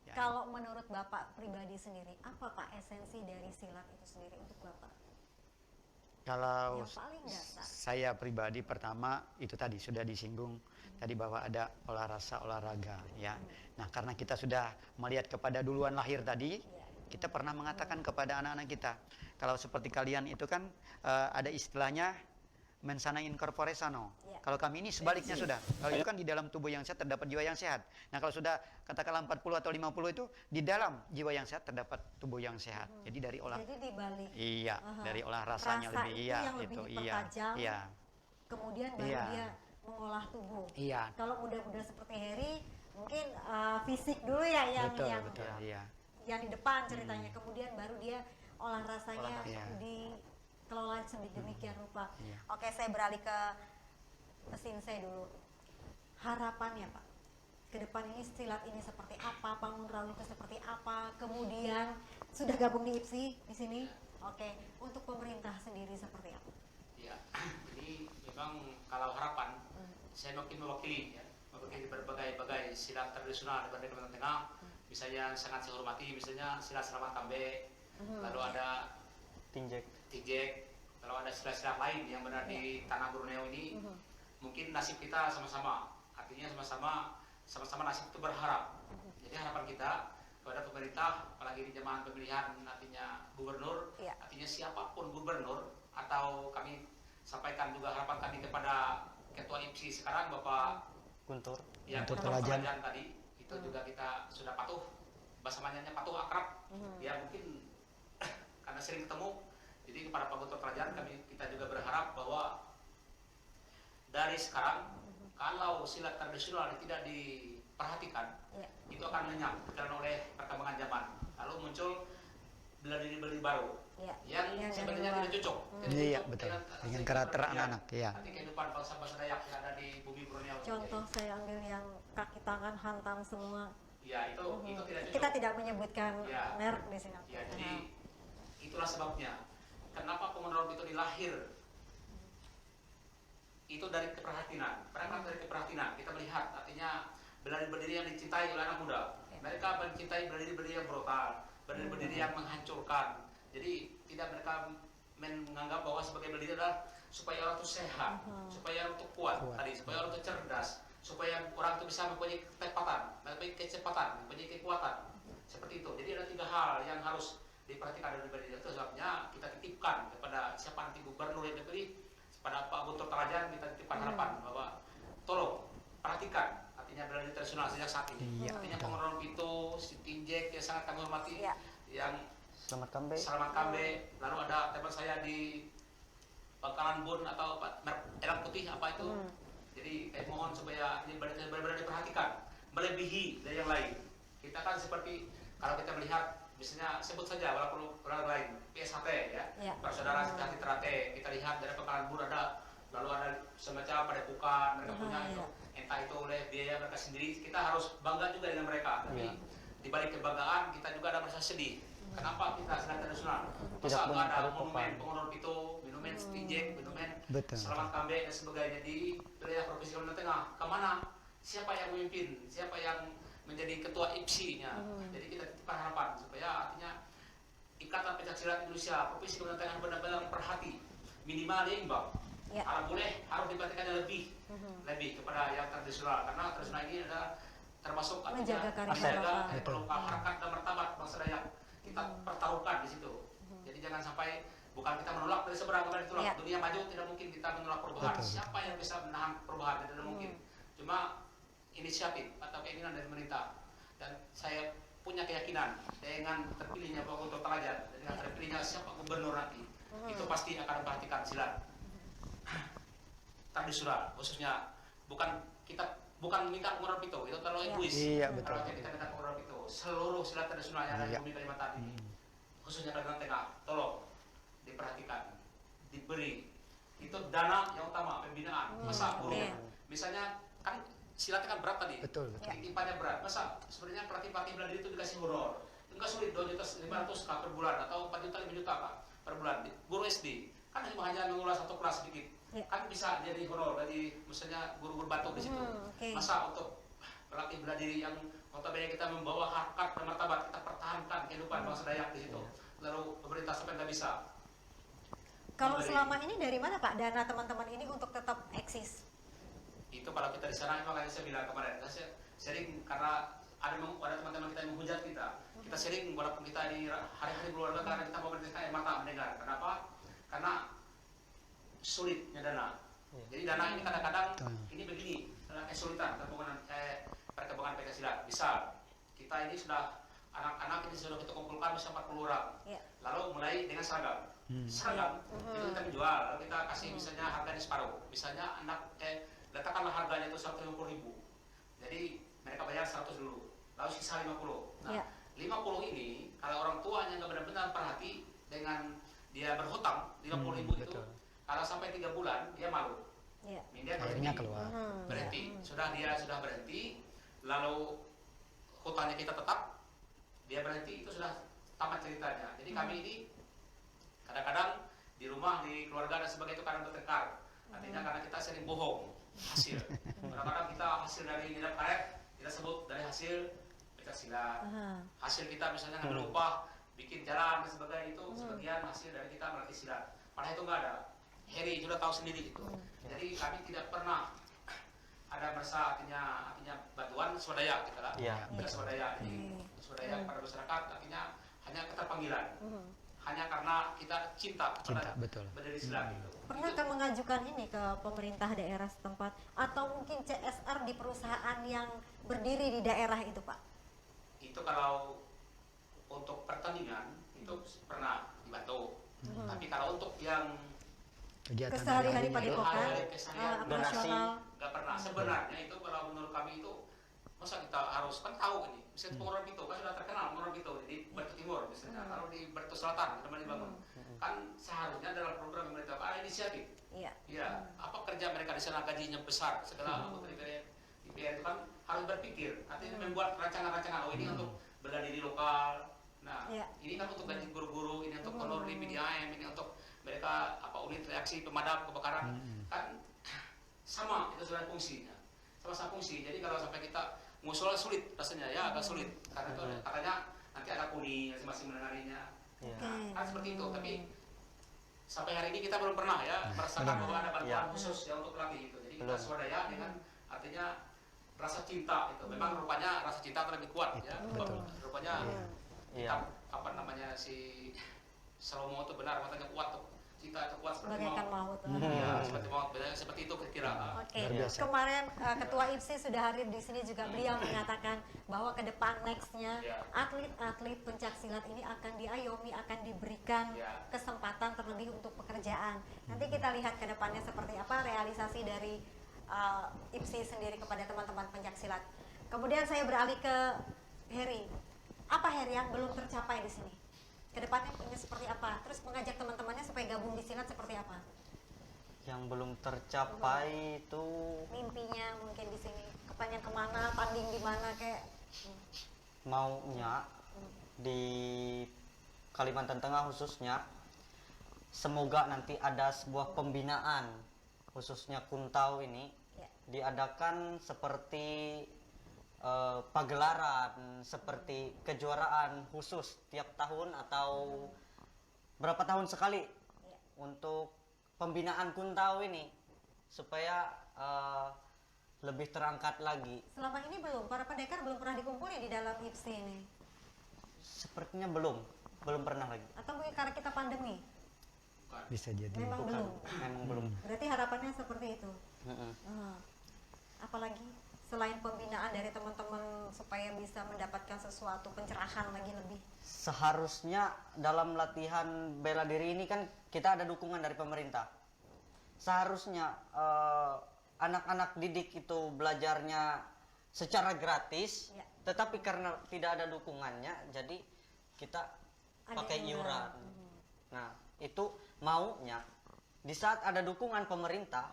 Ya. Kalau menurut Bapak pribadi sendiri, apa Pak esensi dari silat itu sendiri untuk Bapak? Kalau Yang paling dasar. saya pribadi pertama itu tadi sudah disinggung tadi bahwa ada olah rasa olahraga ya. Nah karena kita sudah melihat kepada duluan lahir tadi, kita pernah mengatakan kepada anak-anak kita, kalau seperti kalian itu kan ada istilahnya mensana in corpore sano. Ya. Kalau kami ini sebaliknya sudah. Kalau itu kan di dalam tubuh yang sehat terdapat jiwa yang sehat. Nah, kalau sudah katakanlah 40 atau 50 itu di dalam jiwa yang sehat terdapat tubuh yang sehat. Jadi dari olah Jadi dibalik. iya, Aha. dari olah rasanya Rasa lebih itu iya yang lebih itu iya. dipertajam. Iya. Kemudian baru Iya. dia mengolah tubuh. Iya. Kalau muda-muda seperti Heri, mungkin fisik dulu ya yang Betul, yang betul. Iya. yang di depan ceritanya. Kemudian baru dia olah rasanya Iya. dikelola sedemikian rupa. Iya. Oke, saya beralih ke mesin saya dulu. Harapannya Pak, ke depan ini silat ini seperti apa, Pangun Rawi itu seperti apa, kemudian sudah gabung di IPSI di sini. Oke, untuk pemerintah sendiri seperti apa? Ya, jadi memang kalau harapan, saya mungkin mewakili berbagai silat tradisional di Kalimantan Tengah. Misalnya sangat saya hormati, misalnya silat Selamat Kambe, lalu ada Tinjek. Tijek, kalau ada silat-silat lain yang benar di tanah Borneo ini, mungkin nasib kita sama-sama. Artinya sama-sama nasib itu berharap. Jadi harapan kita kepada pemerintah, apalagi di zaman pemilihan artinya gubernur, Iya. artinya siapapun gubernur, atau kami sampaikan juga harapan kami kepada Ketua IPSI sekarang Bapak Guntur. yang Guntur Guntur Telajan. Telajan tadi, itu juga kita sudah patuh, bahasa manjanya patuh akrab. Ya mungkin karena sering ketemu, jadi kepada Pak Guntur Telajan kita juga berharap bahwa dari sekarang kalau silat tradisional tidak diperhatikan, Iya. itu akan lenyap karena oleh perkembangan zaman. Lalu muncul bela diri baru Iya. yang Yang sebenarnya dari luar. tidak cocok. Iya, betul. Dengan karakter anak-anak, iya. Nanti kehidupan bangsa-bangsa Dayak yang ada di bumi Borneo. Contoh saya ambil yang kaki tangan hantam semua. Ya itu tidak cocok. Kita tidak menyebutkan Ya. merek di sini. Ya, jadi itulah sebabnya kenapa Pengontrol itu dilahir. Itu dari keprihatinan. Berangkat dari keprihatinan kita melihat artinya berdiri yang dicintai oleh anak muda. Mereka mencintai berdiri yang brutal, berdiri yang menghancurkan. Jadi tidak mereka menganggap bahwa sebagai berdiri adalah supaya orang itu sehat, supaya orang itu kuat, tadi, supaya orang itu cerdas, supaya orang itu bisa mempunyai kecepatan, mempunyai kekuatan. Seperti itu. Jadi ada 3 hal yang harus diperhatikan dari berdiri. Itu sebabnya kita titipkan kepada siapa nanti gubernur yang dipilih, pada Pak Guntur Telajan kita titipkan harapan bahwa tolong perhatikan artinya bela diri tradisional sejak saat ini. Iya, Artinya betul. Pengontrol itu, si Tinjek yang sangat kami hormati, Iya. yang Selamat Kambe. Selamat Kambe, lalu ada teman saya di Bangkalan Bun atau Elang Putih apa itu. Jadi saya mohon supaya ini benar-benar diperhatikan, melebihi dari yang lain. Kita kan seperti kalau kita melihat misalnya sebut saja walaupun orang lain PSHT ya, Ya. Persaudaraan Sejati Terate, kita lihat dari Bangkalan Bun ada, lalu ada semacam padepokan mereka punya itu, entah itu oleh biaya mereka sendiri. Kita harus bangga juga dengan mereka. Tapi Iya. di balik kebanggaan kita juga ada merasa sedih. Kenapa kita silat tradisional? Tidak Masa punya nggak ada padepokan. monumen Pengontrol itu, monumen Tinjek, monumen Betul. Selamat Kambe dan sebagainya di wilayah Provinsi Kalimantan Tengah. Kemana? Siapa yang memimpin? Siapa yang menjadi ketua IPSI-nya? Jadi kita titipkan harapan supaya artinya Ikatan Pencaksilat Indonesia Provinsi Kalimantan Tengah benar-benar memperhati minimal imbang. Ya. Kalau boleh harus diperhatikannya lebih kepada yang tradisional, karena tradisional ini adalah termasuk Menjaga kearifan menjaga lokal. pelengkap harkat dan martabat bangsa Dayak. Kita pertaruhkan di situ. Jadi jangan sampai bukan kita menolak dari seberang kembali ditolak. Ya. Dunia maju tidak mungkin kita menolak perubahan. Betul. Siapa yang bisa menahan perubahan? Tidak mungkin. Cuma inisiatif atau keinginan dari pemerintah. Dan saya punya keyakinan dengan terpilihnya Pak Guntur Telajan, dengan terpilihnya siapa gubernur nanti, itu pasti akan memperhatikan silat tradisional, khususnya bukan minta Pengontrol Pito, itu terlalu egois. Iya, betul. Kalau kita minta Pengontrol Pito, seluruh silat tradisional yang ada di Iya. bumi Kalimantan ini, khususnya Kalimantan Tengah, tolong diperhatikan, diberi. Itu dana yang utama pembinaan. Masa guru, Iya. misalnya kan silatnya kan berat tadi, Betul, betul. titipannya berat. Masa sebenarnya pelatih bela diri itu dikasih honor? Enggak sulit, 2.500.000 per bulan atau 4 juta 5 juta Kak, per bulan. Guru SD kan hanya mengulas 1 kelas sedikit, Ya. kan bisa jadi honor dari misalnya guru-guru batuk di situ. Oke. Masa untuk pelatih bela diri yang notabene kita membawa harkat dan martabat, kita pertahankan kehidupan bangsa Dayak di situ. Lalu pemerintah sampai nggak bisa. Kalau Dari- selama ini dari mana Pak dana teman-teman ini untuk tetap eksis? Itu kalau kita di sana, makanya saya bilang kemarin, saya sering karena ada teman-teman kita yang menghujat kita. Kita sering walaupun kita di hari-hari keluarga karena kita mau mendengar mata mendengar. Kenapa? Karena sulitnya dana. Jadi dana ini kadang-kadang ini begini, kesulitan perkembangan pencaksilat. Bisa kita ini sudah anak-anak ini sudah kita kumpulkan bisa 40 orang. Ya. Lalu mulai dengan seragam. Seragam itu kita menjual, lalu kita kasih misalnya harganya separuh. Misalnya letakkanlah harganya itu 150.000. Jadi mereka bayar 100 dulu, lalu sisa 50. Nah, Ya. 50 ini kalau orang tuanya nggak benar-benar perhati dengan dia berhutang 50.000 itu, betul. kalau sampai 3 bulan dia malu. Ya. Ini dia Akhirnya berhenti. keluar. Berhenti. Dia sudah berhenti, lalu hutangnya kita tetap, dia berhenti, itu sudah tamat ceritanya. Jadi kami ini kadang-kadang di rumah, di keluarga dan sebagainya itu kadang bertengkar. Artinya karena kita sering bohong hasil. Kadang-kadang kita hasil dari nilai karet, kita sebut dari hasil pencaksilat. Hasil kita misalnya ngambil upah, bikin jalan dan sebagainya itu sebagian hasil dari kita melatih silat. Padahal itu nggak ada. Heri sudah tahu sendiri itu. Jadi kami tidak pernah ada merasa artinya bantuan swadaya kita lah. Iya, Kita swadaya. Jadi swadaya kepada masyarakat artinya hanya keterpanggilan. Hanya karena kita cinta Cinta, kepada betul. berdiri silat itu. Pernah kan mengajukan ini ke pemerintah daerah setempat atau mungkin CSR di perusahaan yang berdiri di daerah itu, Pak? Itu kalau untuk pertandingan itu pernah dibantu. Tapi kalau untuk yang Kegiatan Kesehari-hari hari-hari. padepokan, hal-hal keseharian donasi. nasional. nggak pernah. Sebenarnya itu kalau menurut kami itu masa kita harus kan tahu ini. Misalnya Pengurang Pito kan sudah terkenal Pengurang Pito di Bertu Timur misalnya. Kalau di Bertu Selatan teman dibangun. Kan seharusnya dalam program pemerintah ada inisiatif. Iya. Ya, apa kerja mereka di sana gajinya besar segala anggota DPR itu kan harus berpikir. Artinya membuat rancangan-rancangan. Oh ini untuk bela diri lokal. Nah, Iya. ini kan untuk gaji guru-guru, ini untuk honor di PDAM, ini untuk mereka unit reaksi pemadam kebakaran. Kan sama itu sudah fungsinya. Sama-sama fungsi. Jadi kalau sampai kita ngusul sulit rasanya ya agak sulit karena itu katanya nanti ada kuni masing-masing menanganinya. Iya. Kan seperti itu, tapi sampai hari ini kita belum pernah ya merasakan bahwa ada bantuan Ya. khusus ya untuk pelatih itu. Jadi kita Belum. swadaya dengan artinya rasa cinta itu. Memang rupanya rasa cinta itu lebih kuat ya. Betul. Rupanya Iya. apa namanya si Salomo itu benar matanya kuat tuh. Cinta itu kuat seperti Bagaikan maut. maut. Ya, seperti maut. Seperti itu kira-kira. Oke, Luar biasa. kemarin Ketua IPSI sudah hadir di sini juga beliau mengatakan bahwa ke depan nextnya Ya. atlet-atlet pencaksilat ini akan diayomi, akan diberikan Ya. kesempatan terlebih untuk pekerjaan. Nanti kita lihat ke depannya seperti apa realisasi dari IPSI sendiri kepada teman-teman pencaksilat. Kemudian saya beralih ke Heri. Apa Heri yang belum tercapai di sini? Kedepannya punya seperti apa? Terus mengajak teman-temannya supaya gabung di silat seperti apa? Yang belum tercapai itu Mimpinya mungkin di sini kepengen kemana, tanding di mana kayak maunya di Kalimantan Tengah khususnya, semoga nanti ada sebuah pembinaan khususnya Kuntau ini ya. diadakan seperti pagelaran, seperti kejuaraan khusus tiap tahun atau berapa tahun sekali Ya. untuk pembinaan Kuntau ini supaya lebih terangkat lagi. Selama ini belum, para pendekar belum pernah dikumpulin di dalam IPSI ini. Sepertinya belum pernah lagi. Atau mungkin karena kita pandemi, Bisa jadi. memang belum. Memang belum. Berarti harapannya seperti itu. Mm-mm. Apalagi selain pembinaan dari teman-teman supaya bisa mendapatkan sesuatu pencerahan lagi lebih. Seharusnya dalam latihan bela diri ini kan kita ada dukungan dari pemerintah. Seharusnya anak-anak didik itu belajarnya secara gratis, Ya. tetapi karena tidak ada dukungannya, jadi kita Ada pakai iuran. iuran. Nah, itu maunya di saat ada dukungan pemerintah,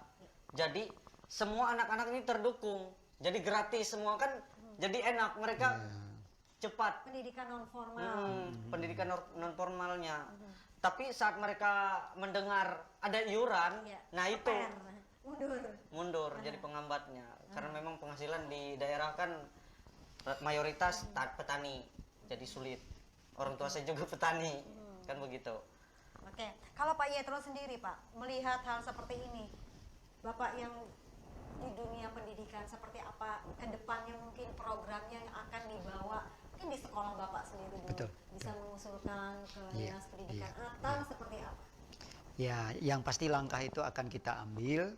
jadi semua anak-anak ini terdukung, jadi gratis semua kan, jadi enak mereka cepat. Pendidikan non formal. Pendidikan non formalnya. Tapi saat mereka mendengar ada iuran, Ya. nah itu Mundur. mundur jadi penghambatnya. Karena memang penghasilan di daerah kan mayoritas petani, jadi sulit. Orang tua saya juga petani, kan begitu. Oke, kalau Pak Yetro sendiri Pak, melihat hal seperti ini, Bapak yang di dunia pendidikan seperti apa ke depannya mungkin programnya yang akan dibawa mungkin di sekolah Bapak sendiri dulu Betul. bisa mengusulkan ke Iya, dinas pendidikan iya, atau seperti apa? Ya, yang pasti langkah itu akan kita ambil,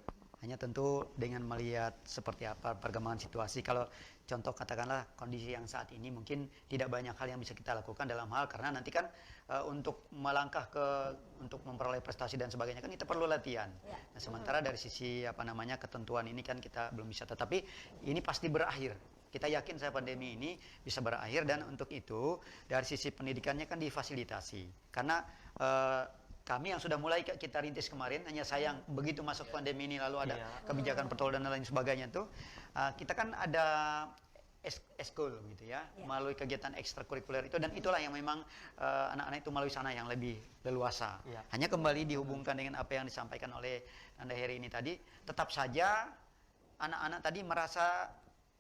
hanya tentu dengan melihat seperti apa perkembangan situasi. Kalau contoh katakanlah kondisi yang saat ini mungkin tidak banyak hal yang bisa kita lakukan dalam hal karena nanti kan untuk melangkah untuk memperoleh prestasi dan sebagainya kan kita perlu latihan. Ya. Nah, sementara dari sisi ketentuan ini kan kita belum bisa, tetapi ini pasti berakhir. Kita yakin saya pandemi ini bisa berakhir dan untuk itu dari sisi pendidikannya kan difasilitasi. Karena kami yang sudah mulai kita rintis kemarin, hanya sayang begitu masuk pandemi ini lalu ada kebijakan pertolongan dan lain sebagainya tuh, kita kan ada eskul gitu ya, melalui kegiatan ekstrakurikuler itu dan itulah yang memang anak-anak itu melalui sana yang lebih leluasa. Hanya kembali dihubungkan dengan apa yang disampaikan oleh Nanda Heri ini tadi, tetap saja anak-anak tadi merasa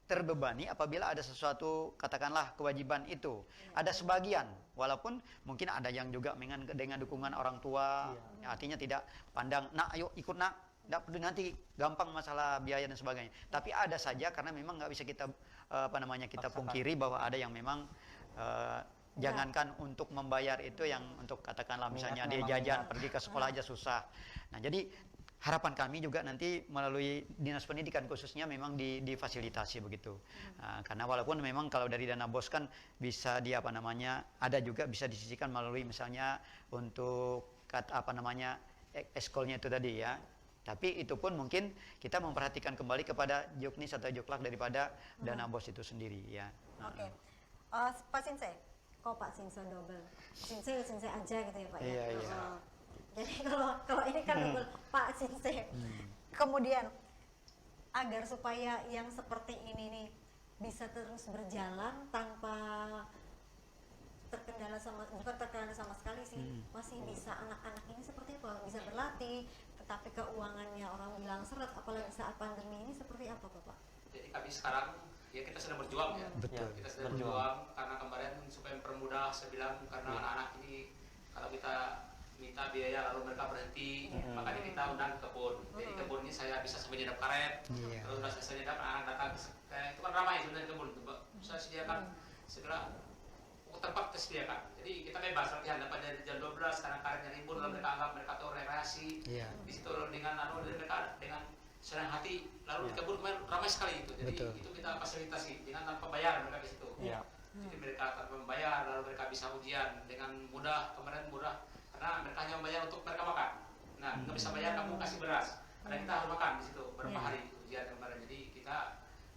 terbebani apabila ada sesuatu katakanlah kewajiban itu. Ada sebagian walaupun mungkin ada yang juga dengan dukungan orang tua, artinya tidak pandang, nak ayo ikut nak, nanti gampang masalah biaya dan sebagainya. Tapi ada saja karena memang nggak bisa kita kita pungkiri bahwa ada yang memang jangankan untuk membayar itu yang untuk katakanlah misalnya dia jajan pergi ke sekolah aja susah. Nah jadi harapan kami juga nanti melalui Dinas Pendidikan khususnya memang difasilitasi begitu. Karena walaupun memang kalau dari dana BOS kan bisa ada juga bisa disisikan melalui misalnya untuk eskolnya itu tadi ya. Tapi itu pun mungkin kita memperhatikan kembali kepada Juknis atau Juklak daripada dana BOS itu sendiri ya. Oke. Pak Sinse, kok Pak Sinse double? Sinse aja gitu ya Pak ya? Iya, iya. Jadi kalau ini kan double Pak Sinse. Kemudian agar supaya yang seperti ini nih bisa terus berjalan tanpa bukan terkendala sama sekali sih, masih bisa anak-anak ini seperti apa? Bisa berlatih, tetapi keuangannya orang bilang seret, apalagi saat pandemi ini seperti apa Bapak? Jadi kami sekarang ya kita sedang berjuang ya. Betul. Kita sedang berjuang karena kemarin supaya mempermudah saya bilang karena anak-anak ini kalau kita minta biaya lalu mereka berhenti, makanya kita undang ke kebun. Jadi kebun ini saya bisa sampai nyedap karet, terus sudah selesai nyedap anak datang itu kan ramai sebenarnya kebun. Saya sediakan segera tempat tersediakan. Jadi kita bebas latihan dapat dari jam 12 karena karetnya rimbun lalu mereka anggap mereka tuh rekreasi. Di situ dengan mereka dengan senang hati lalu di kebun kemarin ramai sekali itu. Jadi itu kita fasilitasi dengan tanpa bayar mereka di situ. Jadi mereka tanpa membayar lalu mereka bisa ujian dengan mudah, kemarin mudah karena mereka hanya membayar untuk mereka makan. Nah, nggak bisa bayar kamu kasih beras. Karena kita harus makan di situ beberapa hari ujian kemarin. Jadi kita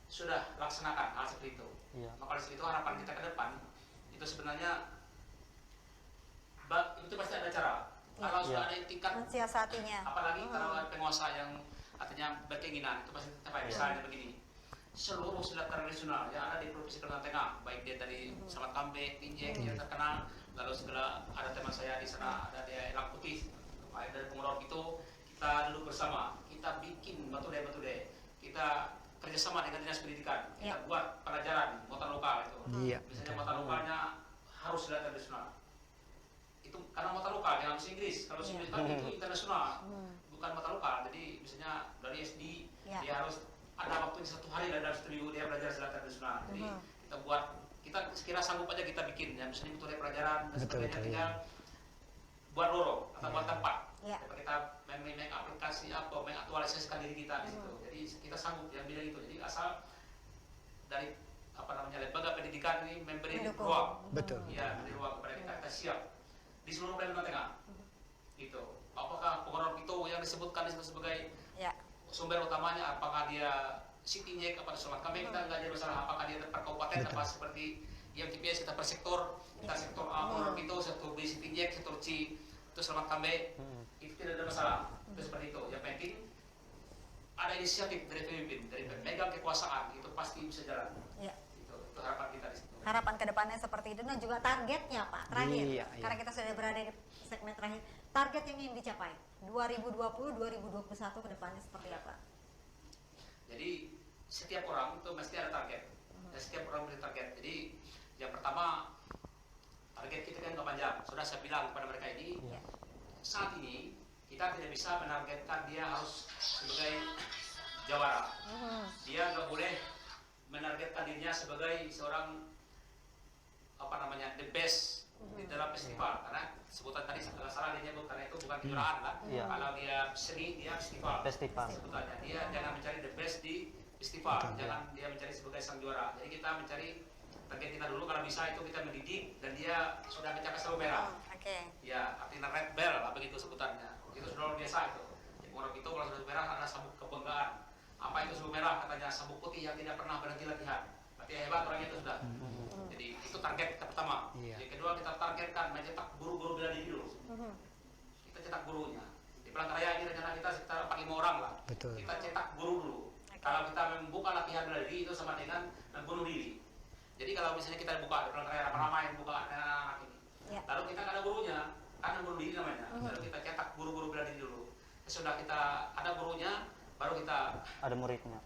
sudah laksanakan hal seperti itu. Maka dari itu harapan kita ke depan itu sebenarnya itu pasti ada cara. Kalau sudah ada tingkat mensiasatinya. Apalagi kalau ada penguasa yang artinya berkeinginan itu pasti tercapai. Misalnya begini, seluruh silat tradisional yang ada di Provinsi Kalimantan Tengah, baik dia dari Samat Kambek, Tinjek yang terkenal, lalu segala ada teman saya di sana, ada dia Elang Putih, ada dari Pengurang itu, kita duduk bersama, kita bikin batu deh, kita kerjasama dengan Dinas Pendidikan, kita buat pelajaran muatan lokal itu. Misalnya muatan lokalnya harus silat tradisional. Itu karena muatan lokal, jangan bahasa Inggris. Kalau bahasa Inggris kan itu internasional, bukan muatan lokal. Jadi misalnya dari SD dia harus ada waktu 1 hari dalam 1 minggu dia belajar silat tradisional. Jadi kita sekira sanggup aja kita bikin ya misalnya betul pelajaran dan sebagainya tinggal buat lorong atau buat tempat. Kita mengaplikasi mengaktualisasikan diri kita di situ. Jadi kita sanggup yang bidang itu. Jadi asal dari lembaga pendidikan ini memberi ruang. Ya, memberi ruang kepada kita siap di seluruh Kalimantan Tengah. Itu. Apakah Pengurang itu yang disebut sebagai sumber utamanya, apakah dia City Injek, apakah Samat Kambek, kita nggak jadi masalah. Apakah dia per kabupaten, apa seperti yang TPS kita per sektor, kita sektor A Pengurang itu, sektor B City Injek, sektor C itu Samat Kambek, itu tidak ada masalah. Itu seperti itu. Yang penting ada inisiatif dari pemimpin, dari pemegang kekuasaan, itu pasti bisa jalan. Itu harapan kita di situ. Harapan kedepannya seperti itu dan juga targetnya Pak terakhir, karena kita sudah berada di segmen terakhir, target yang ingin dicapai 2020-2021 kedepannya seperti apa? Jadi setiap orang itu mesti ada target. Dan setiap orang punya target. Jadi yang pertama target kita kan nggak panjang. Sudah saya bilang kepada mereka ini saat ini kita tidak bisa menargetkan dia harus sebagai jawara. Dia nggak boleh menargetkan dirinya sebagai seorang the best di dalam festival, karena sebutan tadi salah salah dia nyebut, karena itu bukan kejuaraan lah. Iya. Kalau dia seni, dia festival. Festival. Sebutannya dia jangan mencari the best di festival, jangan dia mencari sebagai sang juara. Jadi kita mencari target kita dulu, kalau bisa itu kita mendidik dan dia sudah mencapai selalu merah. Oke. Ya, artinya red bell lah begitu sebutannya. Itu sudah luar biasa itu. Di Purwok itu kalau sudah merah ada sabuk kebanggaan. Apa itu sabuk merah? Katanya sabuk putih yang tidak pernah berhenti latihan. Berarti hebat orang itu sudah. Jadi itu target kita pertama. Iya. Yang kedua kita targetkan mencetak guru-guru bela diri dulu. Kita cetak gurunya. Di Pelangkaraya ini rencana kita sekitar 4-5 orang lah. Betul. Kita cetak guru dulu. Kalau kita membuka latihan bela diri itu sama dengan bunuh diri. Jadi kalau misalnya kita buka di Pelangkaraya ramai-ramai buka anak-anak ini. Ya. Lalu kita ada gurunya, karena bunuh diri namanya. Lalu kita cetak guru-guru bela diri dulu. Sudah kita ada gurunya, baru kita Ada muridnya.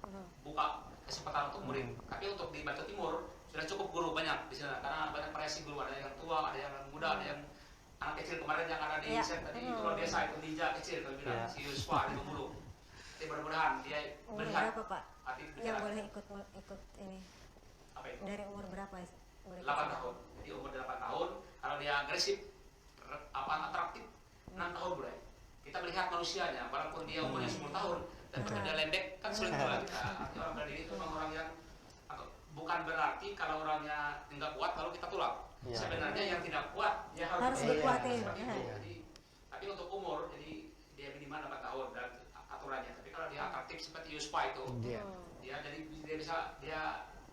buka kesempatan untuk murid. Tapi untuk di Batu Timur sudah cukup guru banyak di sana, karena banyak variasi guru, ada yang tua, ada yang muda, ada yang anak kecil. Kemarin yang ada di Iya. set tadi itu luar biasa, itu ninja kecil kalau bilang Iya. si Yuswa itu dulu. Jadi mudah-mudahan dia Umur melihat berapa Pak? hati Yang pikiran. boleh ikut ini? Apa itu? Dari umur berapa ya? Boleh 8 ikut? tahun. Jadi umur 8 tahun, kalau dia agresif, atraktif, 6 tahun boleh. Kita melihat manusianya, walaupun dia umurnya 10 tahun, dan kalau dia lembek, kan sulit juga kita. Artinya orang bela diri itu memang orang yang, bukan berarti kalau orangnya nggak kuat, lalu kita tolak. Iya. Sebenarnya yang tidak kuat, dia Harus harus dikuatin. seperti itu. Iya. Jadi, tapi untuk umur, jadi dia minimal 8 tahun dan aturannya. Tapi kalau dia atraktif seperti Yuspa itu, Iya. dia jadi dia bisa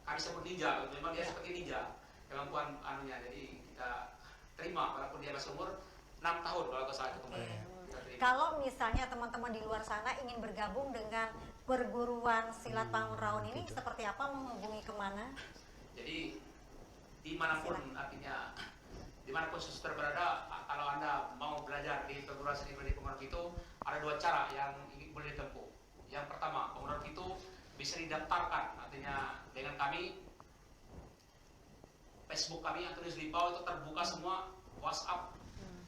kami sebut ninja, memang dia seperti ninja kemampuan anunya. Jadi kita terima walaupun dia masih umur 6 tahun kalau nggak salah itu kemarin. Kita terima. Kalau misalnya teman-teman di luar sana ingin bergabung dengan perguruan silat Panguraun ini, seperti apa, menghubungi kemana? Jadi dimanapun, artinya dimanapun suster berada, kalau anda mau belajar di perguruan seni bela diri Panguraun itu, ada 2 cara yang boleh ditempuh. Yang pertama, Panguraun itu bisa didaftarkan, artinya dengan kami, Facebook kami yang tulis di bawah itu terbuka semua, WhatsApp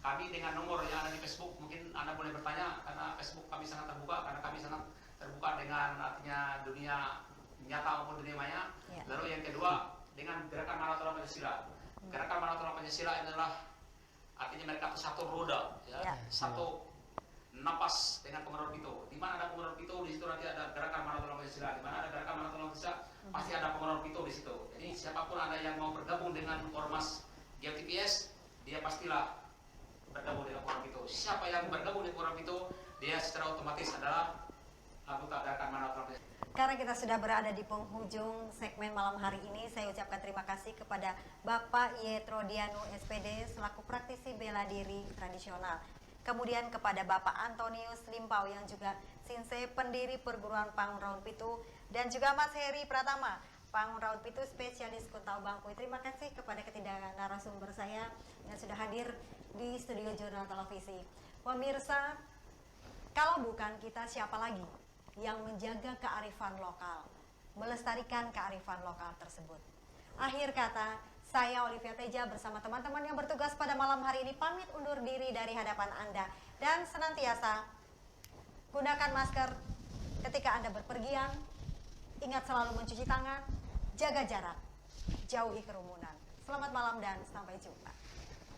kami dengan nomor yang ada di Facebook. Mungkin anda boleh bertanya, karena Facebook kami sangat terbuka, karena kami sangat terbuka dengan artinya dunia nyata maupun dunia maya. Ya. Lalu yang kedua, dengan gerakan Manatolong Pancasila. Gerakan Manatolong Pancasila adalah artinya mereka satu roda, ya, Ya. satu napas dengan Panguraun Pito. Di mana ada Panguraun Pito, di situ nanti ada gerakan Manatolong Pancasila. Di mana ada gerakan Manatolong Pancasila, pasti ada Panguraun Pito di situ. Jadi siapapun anda yang mau bergabung dengan Ormas GMTPS, dia pastilah bergabung dengan Panguraun Pito. Siapa yang bergabung dengan Panguraun Pito, dia secara otomatis adalah anggota gerakan Manatolong Pancasila. Karena kita sudah berada di penghujung segmen malam hari ini, saya ucapkan terima kasih kepada Bapak Yetro Dianu SPD selaku praktisi bela diri tradisional. Kemudian kepada Bapak Antonius Limpau yang juga Sinse pendiri perguruan Panguraun Pitu, dan juga Mas Heri Pratama, Panguraun Pitu spesialis Kuntau Bangkui. Terima kasih kepada ketiga narasumber saya yang sudah hadir di studio Jurnal Televisi. Pemirsa, kalau bukan kita, siapa lagi yang menjaga kearifan lokal, melestarikan kearifan lokal tersebut? Akhir kata, saya Olivia Teja bersama teman-teman yang bertugas pada malam hari ini pamit undur diri dari hadapan Anda. Dan senantiasa gunakan masker ketika Anda berpergian, ingat selalu mencuci tangan, jaga jarak, jauhi kerumunan. Selamat malam dan sampai jumpa.